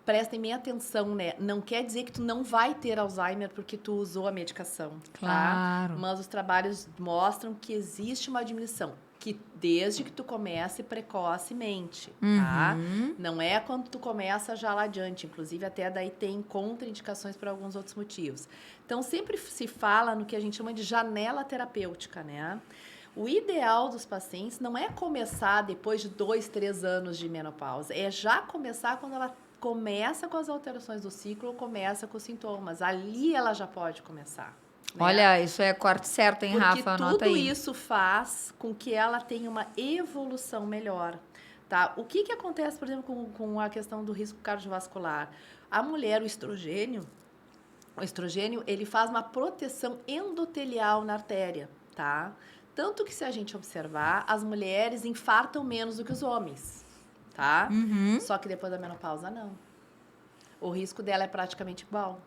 Prestem bem atenção, né? Não quer dizer que tu não vai ter Alzheimer porque tu usou a medicação, claro. Tá? Mas os trabalhos mostram que existe uma diminuição, que desde que tu comece precocemente, tá? Não é quando tu começa já lá adiante, inclusive até daí tem contraindicações por alguns outros motivos. Então, sempre se fala no que a gente chama de janela terapêutica, né? O ideal dos pacientes não é começar depois de 2, 3 anos de menopausa, é já começar quando ela começa com as alterações do ciclo ou começa com os sintomas. Ali ela já pode começar. Né? Olha, isso é corte certo, hein, Porque Rafa? Anota tudo aí. isso faz com que ela tenha uma evolução melhor. Tá? O que acontece, por exemplo, com a questão do risco cardiovascular? A mulher, o estrogênio, ele faz uma proteção endotelial na artéria, tá? Tanto que, se a gente observar, as mulheres infartam menos do que os homens, tá? Só que depois da menopausa, não. O risco dela é praticamente igual.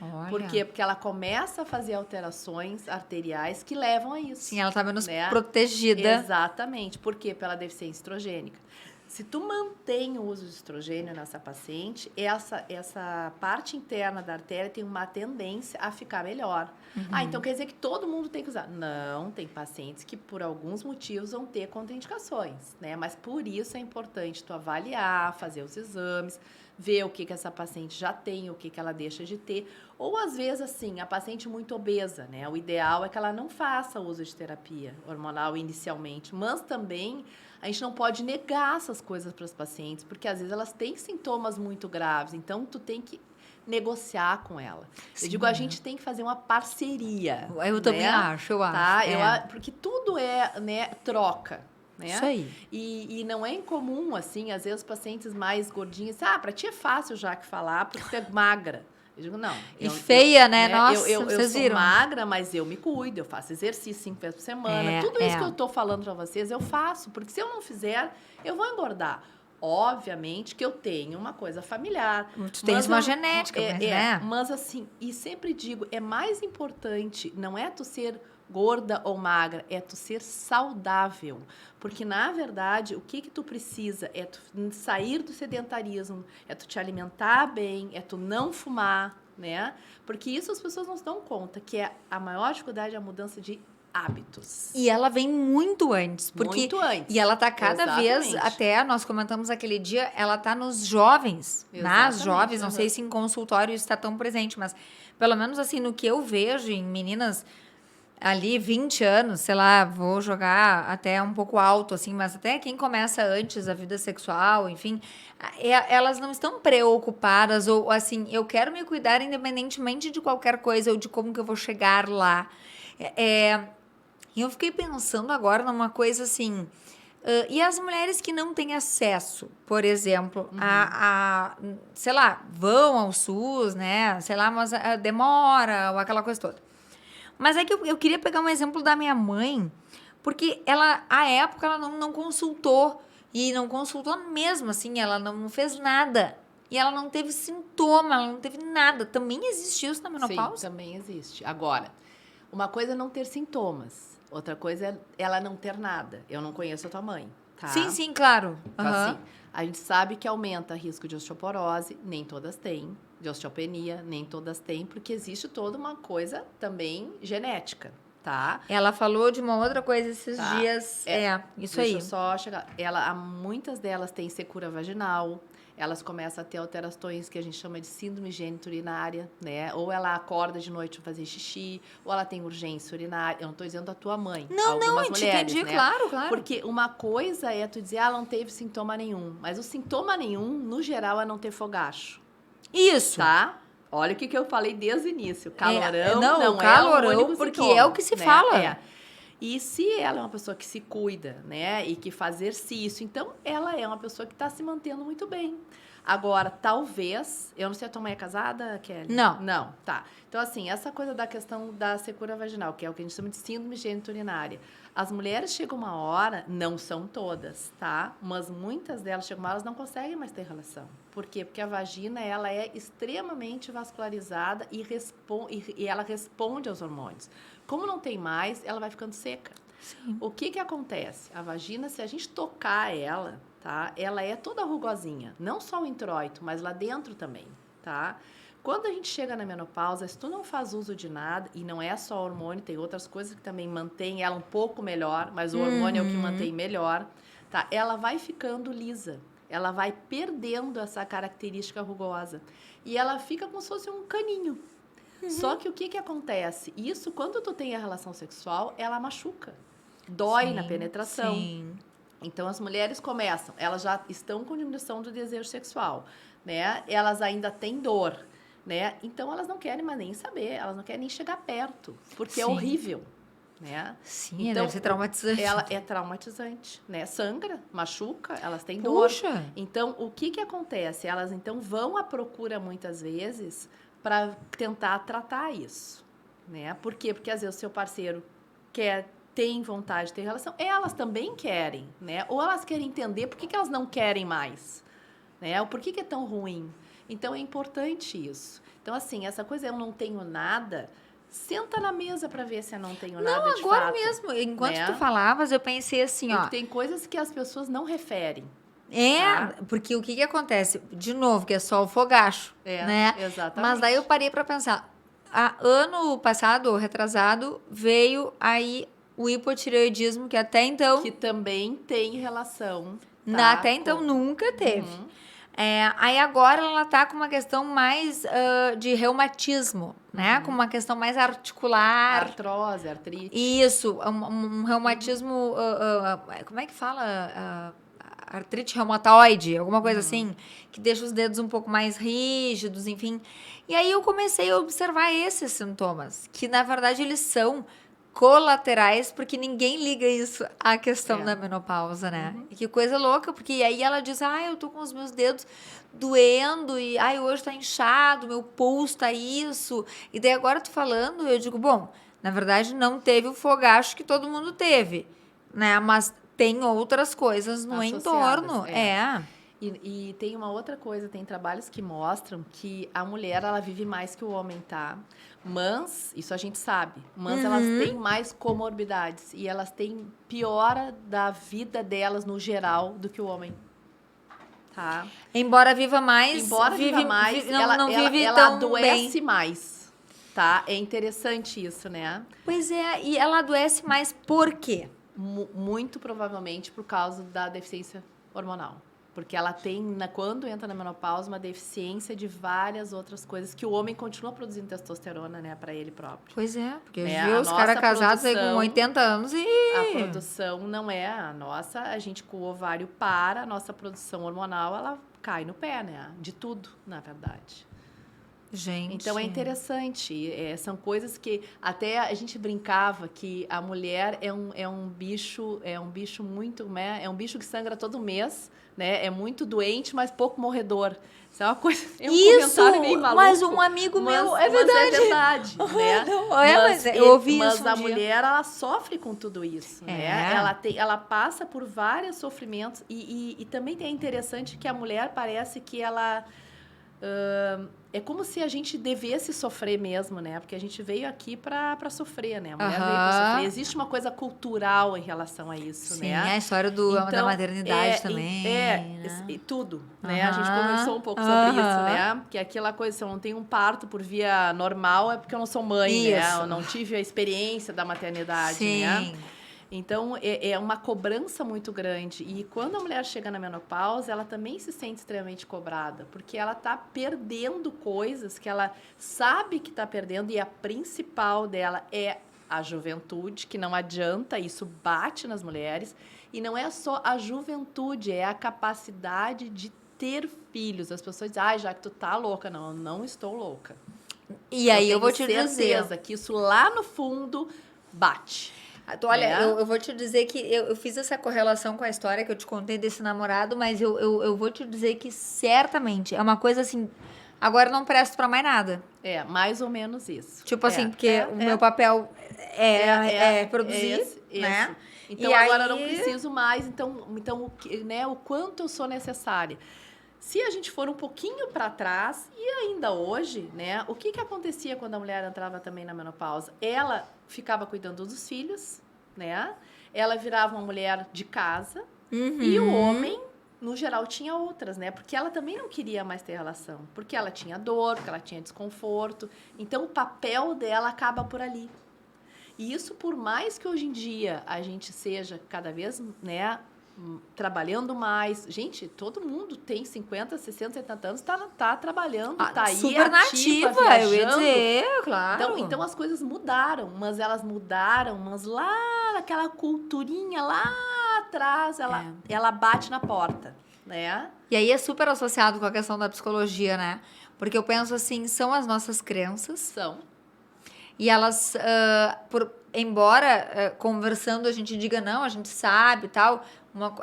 Olha. Por quê? Porque ela começa a fazer alterações arteriais que levam a isso. Sim, ela tá menos né? protegida. Exatamente. Por quê? Pela deficiência estrogênica. Se tu mantém o uso de estrogênio nessa paciente, essa parte interna da artéria tem uma tendência a ficar melhor. Então quer dizer que todo mundo tem que usar? Não, tem pacientes que por alguns motivos vão ter contraindicações, né? Mas por isso é importante tu avaliar, fazer os exames, ver o que essa paciente já tem, o que ela deixa de ter. Ou, às vezes, assim, a paciente muito obesa, né? O ideal é que ela não faça uso de terapia hormonal inicialmente. Mas também a gente não pode negar essas coisas para as pacientes, porque, às vezes, elas têm sintomas muito graves. Então, tu tem que negociar com ela. Sim, eu digo, a gente tem que fazer uma parceria. Eu também acho, eu tá? acho. Porque tudo é, né, troca. Né? Isso aí. E não é incomum, assim, às vezes pacientes mais gordinhas, pra ti é fácil já que falar, porque tu é magra. Eu digo, não. E feia, né? Nossa, eu vocês sou viram? magra, mas eu me cuido, eu faço exercício 5 vezes por semana. Tudo isso que eu tô falando pra vocês, eu faço, porque se eu não fizer, eu vou engordar. Obviamente que eu tenho uma coisa familiar. Tu tens uma genética, mas, né? Mas assim, e sempre digo, é mais importante, não é tu ser gorda ou magra, é tu ser saudável. Porque, na verdade, o que tu precisa é tu sair do sedentarismo, é tu te alimentar bem, é tu não fumar, né? Porque isso as pessoas não se dão conta, que a maior dificuldade é a mudança de hábitos. E ela vem muito antes. Muito antes. E ela tá cada vez, até nós comentamos aquele dia, ela tá nos jovens. Nas jovens, não sei se em consultório isso está tão presente, mas pelo menos assim, no que eu vejo em meninas ali, 20 anos, sei lá, vou jogar até um pouco alto, assim, mas até quem começa antes a vida sexual, enfim, elas não estão preocupadas, ou assim, eu quero me cuidar independentemente de qualquer coisa, ou de como que eu vou chegar lá. E eu fiquei pensando agora numa coisa assim, e as mulheres que não têm acesso, por exemplo, sei lá, vão ao SUS, né, sei lá, mas demora, ou aquela coisa toda. Mas é que eu queria pegar um exemplo da minha mãe, porque à época, ela não consultou. E não consultou mesmo, assim, ela não fez nada. E ela não teve sintoma, ela não teve nada. Também existe isso na menopausa? Sim, também existe. Agora, uma coisa é não ter sintomas, outra coisa é ela não ter nada. Eu não conheço a tua mãe, tá? Sim, claro. Então, assim, a gente sabe que aumenta o risco de osteoporose, nem todas têm. De osteopenia, nem todas têm, porque existe toda uma coisa também genética, tá? Ela falou de uma outra coisa esses dias. Isso aí. Deixa eu só chegar. Muitas delas têm secura vaginal, elas começam a ter alterações que a gente chama de síndrome geniturinária, né? Ou ela acorda de noite para fazer xixi, ou ela tem urgência urinária. Eu não estou dizendo da tua mãe. Não, eu te entendi, né? claro. Porque uma coisa é tu dizer, ela não teve sintoma nenhum. Mas o sintoma nenhum, no geral, é não ter fogacho. Isso. Tá? Olha o que eu falei desde o início. Calorão não calorão, é o único porque sintoma, é o que se né? fala. E se ela é uma pessoa que se cuida, né? E que faz exercício, então ela é uma pessoa que está se mantendo muito bem. Agora, talvez... Eu não sei, a tua mãe é casada, Kelly? Não. Não, tá. Então, assim, essa coisa da questão da secura vaginal, que é o que a gente chama de síndrome geniturinária. As mulheres chegam uma hora, não são todas, tá? Mas muitas delas chegam uma hora, elas não conseguem mais ter relação. Por quê? Porque a vagina, ela é extremamente vascularizada e ela responde aos hormônios. Como não tem mais, ela vai ficando seca. Sim. O que acontece? A vagina, se a gente tocar ela, tá? Ela é toda rugosinha. Não só o introito, mas lá dentro também, tá? Quando a gente chega na menopausa, se tu não faz uso de nada, e não é só hormônio, tem outras coisas que também mantêm ela um pouco melhor, mas o hormônio é o que mantém melhor, tá? Ela vai ficando lisa. Ela vai perdendo essa característica rugosa. E ela fica como se fosse um caninho. Só que o que acontece? Isso, quando tu tem a relação sexual, ela machuca. Dói na penetração. Sim. Então, as mulheres começam, elas já estão com diminuição do desejo sexual, né? Elas ainda têm dor, né? Então, elas não querem mais nem saber, elas não querem nem chegar perto, porque é horrível, né? Sim, então, deve ser traumatizante. Ela é traumatizante, né? Sangra, machuca, elas têm dor. Puxa! Então, o que acontece? Elas, então, vão à procura, muitas vezes, para tentar tratar isso, né? Por quê? Porque, às vezes, o seu parceiro tem vontade de ter relação, elas também querem, né? Ou elas querem entender por que elas não querem mais, né? Ou por que é tão ruim. Então, é importante isso. Então, assim, essa coisa, eu não tenho nada, senta na mesa para ver se eu não tenho nada de fato. Não, agora mesmo, enquanto tu falavas, eu pensei assim, ó... Tem coisas que as pessoas não referem. Porque o que acontece? De novo, que é só o fogacho, né? Exatamente. Mas daí eu parei para pensar, ano passado, ou retrasado, veio aí o hipotireoidismo, que até então... Que também tem relação. Até então nunca teve. Aí agora ela tá com uma questão mais de reumatismo, né? Com uma questão mais articular. Artrose, artrite. Isso, um reumatismo... como é que fala? Artrite reumatoide, alguma coisa assim, que deixa os dedos um pouco mais rígidos, enfim. E aí eu comecei a observar esses sintomas, que na verdade eles são colaterais, porque ninguém liga isso à questão da menopausa, né? E que coisa louca, porque aí ela diz, eu tô com os meus dedos doendo, e hoje tá inchado, meu pulso tá isso. E daí agora tu falando, eu digo, bom, na verdade não teve o fogacho que todo mundo teve, né? Mas tem outras coisas no entorno. E tem uma outra coisa, tem trabalhos que mostram que a mulher, ela vive mais que o homem, tá? Mas, isso a gente sabe, mas elas têm mais comorbidades e elas têm piora da vida delas no geral do que o homem, tá? Embora viva mais, ela adoece mais, tá? É interessante isso, né? Pois é, e ela adoece mais por quê? Muito provavelmente por causa da deficiência hormonal. Porque ela tem, quando entra na menopausa, uma deficiência de várias outras coisas que o homem continua produzindo testosterona, né, para ele próprio. Pois é, porque eu vi os caras casados aí com 80 anos e... A produção não é a nossa, a gente com o ovário para, a nossa produção hormonal, ela cai no pé, né, de tudo, na verdade. Gente. Então, é interessante. São coisas que até a gente brincava que a mulher é um bicho muito, né? É um bicho que sangra todo mês, né? É muito doente, mas pouco morredor. Isso é uma coisa... comentário meio maluco. Mas um amigo meu... É verdade. Mas é verdade, né? Mas eu ouvi isso Mas a mulher, ela sofre com tudo isso, né? Ela passa por vários sofrimentos. E também é interessante que a mulher parece que ela... é como se a gente devesse sofrer mesmo, né? Porque a gente veio aqui para sofrer, né? A mulher veio para sofrer. Existe uma coisa cultural em relação a isso, né? Sim, a história da maternidade também. E tudo, né? A gente conversou um pouco sobre isso, né? Que aquela coisa, se eu não tenho um parto por via normal, é porque eu não sou mãe, né? Eu não tive a experiência da maternidade, né? Então, é uma cobrança muito grande. E quando a mulher chega na menopausa, ela também se sente extremamente cobrada, porque ela está perdendo coisas que ela sabe que está perdendo, e a principal dela é a juventude, que não adianta, isso bate nas mulheres. E não é só a juventude, é a capacidade de ter filhos. As pessoas dizem, já que tu tá louca. Não, eu não estou louca. E aí eu vou te dizer que isso lá no fundo bate. Olha, eu vou te dizer que eu fiz essa correlação com a história que eu te contei desse namorado, mas eu vou te dizer que certamente é uma coisa assim, agora eu não presto pra mais nada. É, mais ou menos isso. Tipo assim, porque o meu papel é produzir, né? Então, e agora eu não preciso mais, então né, o quanto eu sou necessária. Se a gente for um pouquinho para trás, e ainda hoje, né, o que acontecia quando a mulher entrava também na menopausa? Ela ficava cuidando dos filhos, né? Ela virava uma mulher de casa, e o homem, no geral, tinha outras, né? Porque ela também não queria mais ter relação, porque ela tinha dor, porque ela tinha desconforto. Então, o papel dela acaba por ali. E isso, por mais que hoje em dia a gente seja cada vez, né, trabalhando mais. Gente, todo mundo tem 50, 60, 70 anos, tá trabalhando, tá aí super ativa, nativa, viajando. eu ia dizer, claro. Então as coisas mudaram, mas elas mudaram, mas lá naquela culturinha lá atrás, ela bate na porta, né? E aí é super associado com a questão da psicologia, né? Porque eu penso assim, são as nossas crenças. São. E elas, embora conversando a gente diga, não, a gente sabe e tal,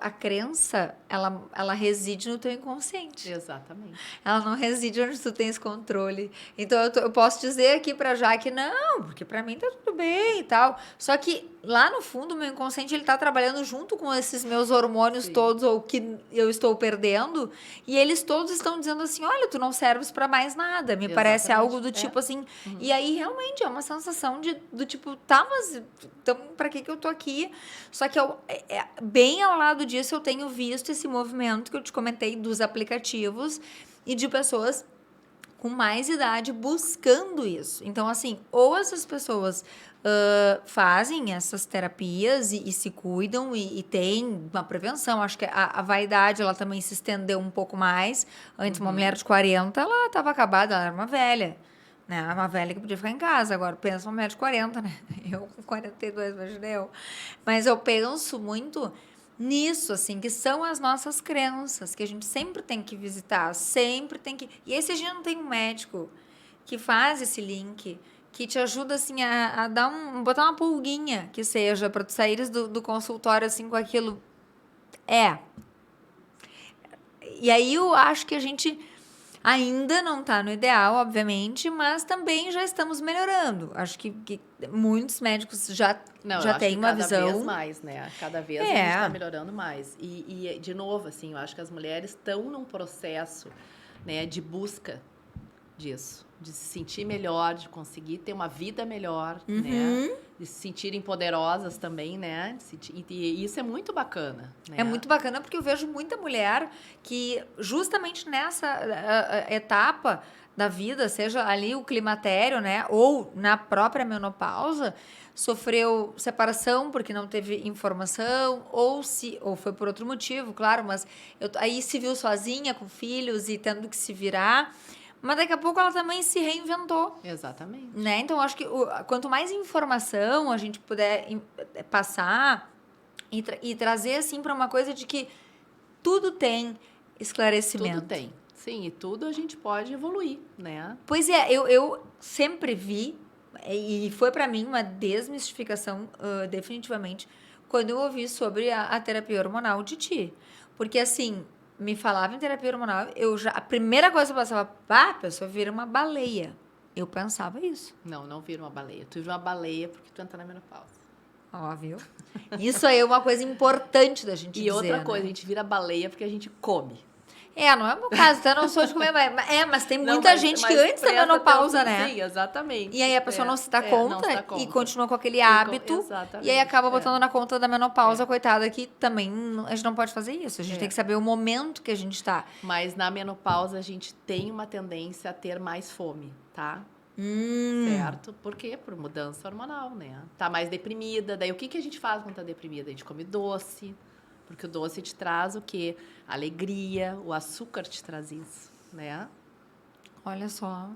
a crença, ela reside no teu inconsciente. Exatamente. Ela não reside onde tu tens controle. Então, eu posso dizer aqui pra Jaque, não, porque pra mim tá tudo bem e tal. Só que lá no fundo, o meu inconsciente, ele tá trabalhando junto com esses meus hormônios todos, ou que eu estou perdendo, e eles todos estão dizendo assim, olha, tu não serves pra mais nada. Me parece algo do tipo assim. E aí, realmente, é uma sensação do tipo, tá, mas então, pra que eu tô aqui? Só que bem ao lado disso, eu tenho visto esse movimento que eu te comentei dos aplicativos e de pessoas com mais idade buscando isso. Então, assim, ou essas pessoas fazem essas terapias e se cuidam e tem uma prevenção. Acho que a vaidade, ela também se estendeu um pouco mais. Antes, uma mulher de 40, ela estava acabada, ela era uma velha. Né? Uma velha que podia ficar em casa. Agora, pensa uma mulher de 40, né? Eu com 42, imagina eu. Mas eu penso muito nisso, assim, que são as nossas crenças, que a gente sempre tem que visitar, sempre tem que... E aí, se a gente não tem um médico que faz esse link, que te ajuda, assim, a dar botar uma pulguinha, que seja, para tu saíres do consultório, assim, com aquilo... E aí, eu acho que a gente ainda não está no ideal, obviamente, mas também já estamos melhorando. Acho que muitos médicos já têm uma visão. Cada vez mais, né? Cada vez a gente está melhorando mais. E, de novo, assim, eu acho que as mulheres estão num processo, né, de busca disso. De se sentir melhor, de conseguir ter uma vida melhor, né? De se sentirem poderosas também, né? E isso é muito bacana, né? É muito bacana porque eu vejo muita mulher que justamente nessa etapa da vida, seja ali o climatério, né? Ou na própria menopausa, sofreu separação porque não teve informação, ou foi por outro motivo, claro, mas aí se viu sozinha com filhos e tendo que se virar. Mas daqui a pouco ela também se reinventou. Exatamente. Né? Então, eu acho que quanto mais informação a gente puder passar e trazer, assim, para uma coisa de que tudo tem esclarecimento. Tudo tem. Sim, e tudo a gente pode evoluir, né? Pois é, eu sempre vi, e foi para mim uma desmistificação, definitivamente, quando eu ouvi sobre a terapia hormonal de ti. Porque, assim... me falava em terapia hormonal, a primeira coisa que eu pensava, a pessoa vira uma baleia. Eu pensava isso. Não vira uma baleia. Tu vira uma baleia porque tu entra na menopausa. Ó, viu? Isso aí é uma coisa importante da gente dizer, E outra coisa, né? A gente vira baleia porque a gente come. Não é o meu caso, então eu não sou de comer, mas tem muita gente que antes da menopausa, né? Sim, exatamente. E aí a pessoa não se dá conta e continua com aquele hábito. Exatamente. E aí acaba botando na conta da menopausa, coitada, que também a gente não pode fazer isso. A gente tem que saber o momento que a gente tá. Mas na menopausa a gente tem uma tendência a ter mais fome, tá? Certo? Por quê? Por mudança hormonal, né? Tá mais deprimida. Daí o que a gente faz quando tá deprimida? A gente come doce. Porque o doce te traz o quê? Alegria, o açúcar te traz isso, né? Olha só.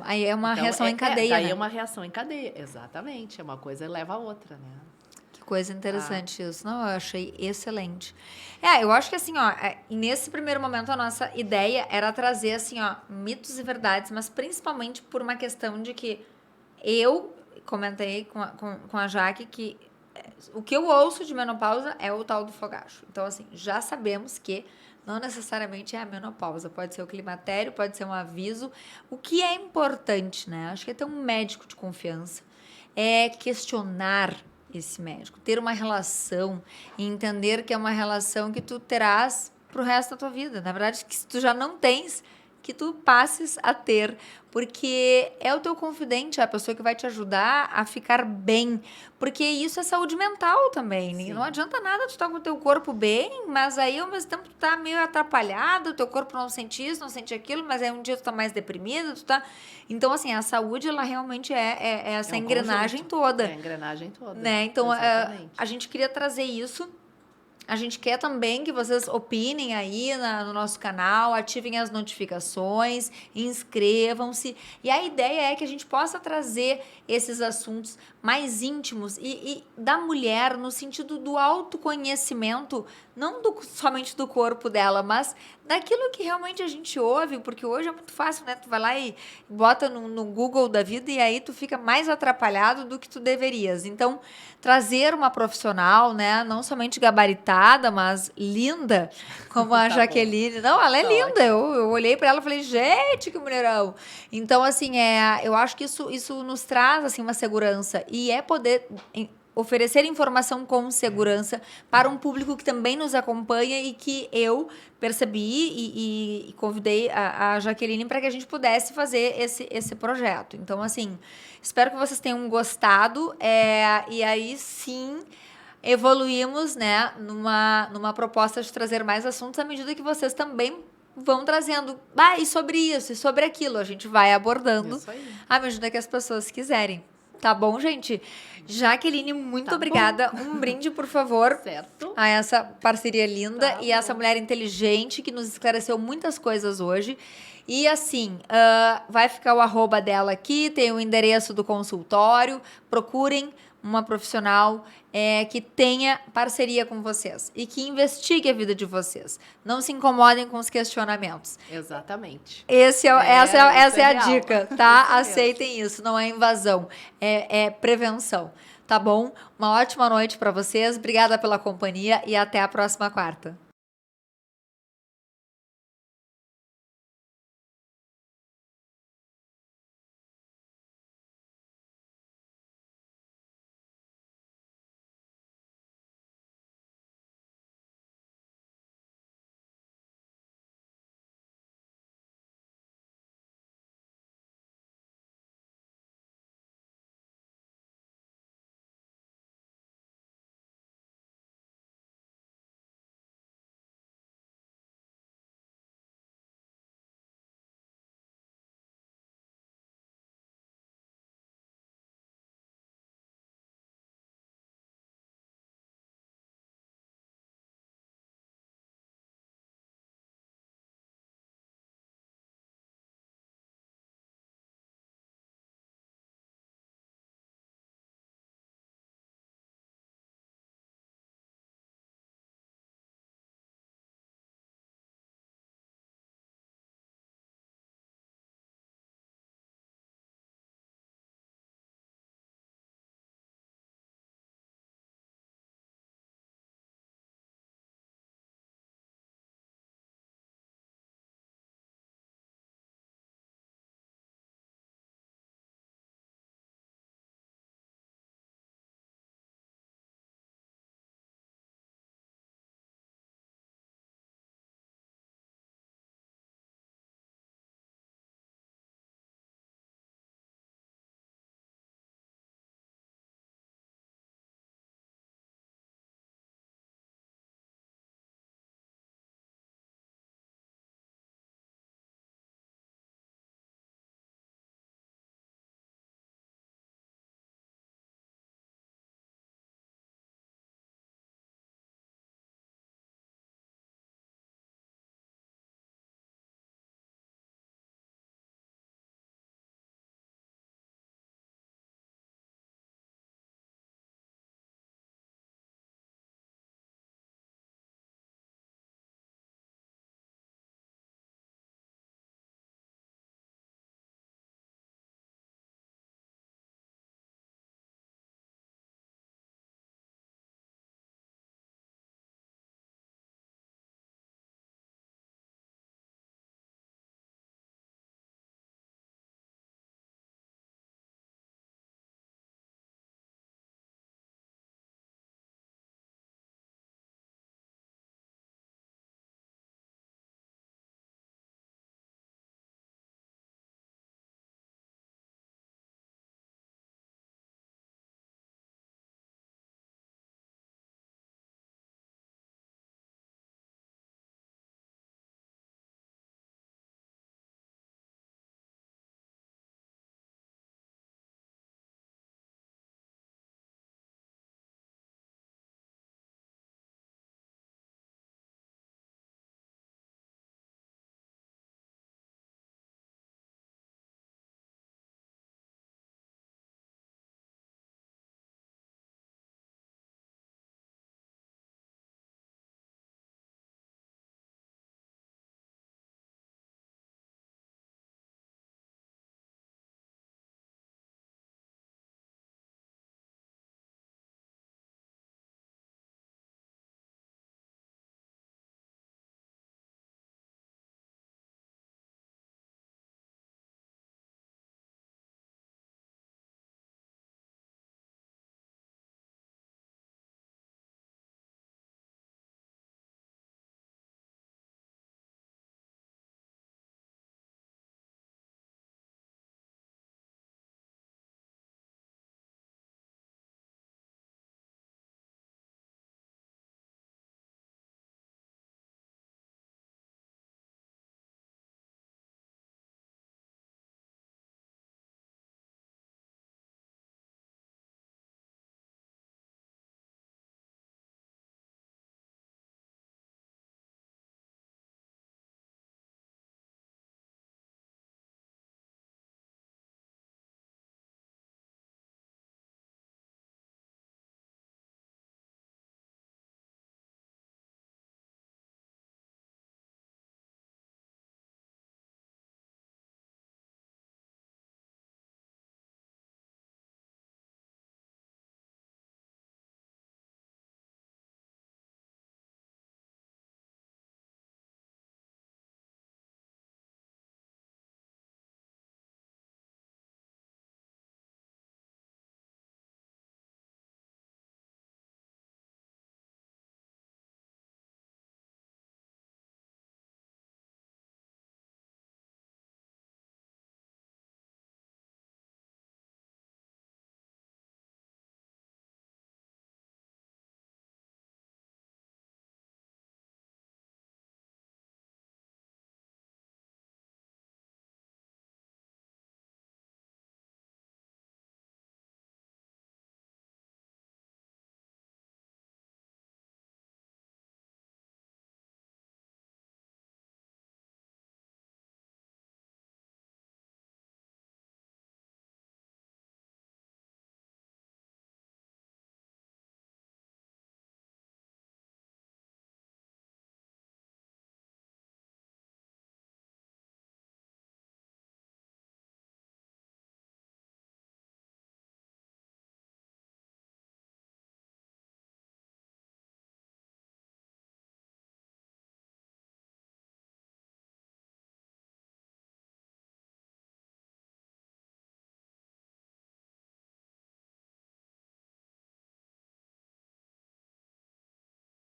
Aí é uma então, reação em cadeia, daí né? é uma reação em cadeia, exatamente. É uma coisa leva a outra, né? Que coisa interessante isso. Não, eu achei excelente. Eu acho que assim, ó, nesse primeiro momento a nossa ideia era trazer, assim, ó, mitos e verdades, mas principalmente por uma questão de que eu comentei com a Jaque que o que eu ouço de menopausa é o tal do fogacho. Então, assim, já sabemos que não necessariamente é a menopausa. Pode ser o climatério, pode ser um aviso. O que é importante, né? Acho que é ter um médico de confiança. É questionar esse médico. Ter uma relação e entender que é uma relação que tu terás pro resto da tua vida. Na verdade, que se tu já não tens, que tu passes a ter, porque é o teu confidente, é a pessoa que vai te ajudar a ficar bem, porque isso é saúde mental também. Sim. Não adianta nada tu estar com o teu corpo bem, mas aí ao mesmo tempo tu tá meio atrapalhado, o teu corpo não sente isso, não sente aquilo, mas aí um dia tu tá mais deprimido, então assim, a saúde ela realmente é essa engrenagem toda. É a engrenagem toda. Né? Então a gente queria trazer isso. A gente quer também que vocês opinem aí no nosso canal, ativem as notificações, inscrevam-se. E a ideia é que a gente possa trazer esses assuntos mais íntimos e da mulher no sentido do autoconhecimento, não somente do corpo dela, mas daquilo que realmente a gente ouve, porque hoje é muito fácil, né? Tu vai lá e bota no Google da vida e aí tu fica mais atrapalhado do que tu deverias. Então, trazer uma profissional, né? Não somente gabaritada, mas linda, como a Jaqueline. Não, ela é linda. Eu olhei para ela e falei, gente, que mulherão. Então, assim, eu acho que isso nos traz, assim, uma segurança. E é poder oferecer informação com segurança para um público que também nos acompanha e que eu percebi e convidei a Jaqueline para que a gente pudesse fazer esse projeto. Então, assim, espero que vocês tenham gostado. E aí, sim, evoluímos, né, numa proposta de trazer mais assuntos à medida que vocês também vão trazendo, e sobre isso, e sobre aquilo. A gente vai abordando à medida que as pessoas quiserem. Tá bom, gente? Jaqueline, muito obrigada. Bom. Um brinde, por favor, certo, a essa parceria linda e essa mulher inteligente que nos esclareceu muitas coisas hoje. E assim, vai ficar o arroba dela aqui, tem o endereço do consultório. Procurem uma profissional que tenha parceria com vocês e que investigue a vida de vocês. Não se incomodem com os questionamentos. Exatamente. Essa é a dica, tá? Aceitem isso, não é invasão, é prevenção, tá bom? Uma ótima noite para vocês, obrigada pela companhia e até a próxima quarta.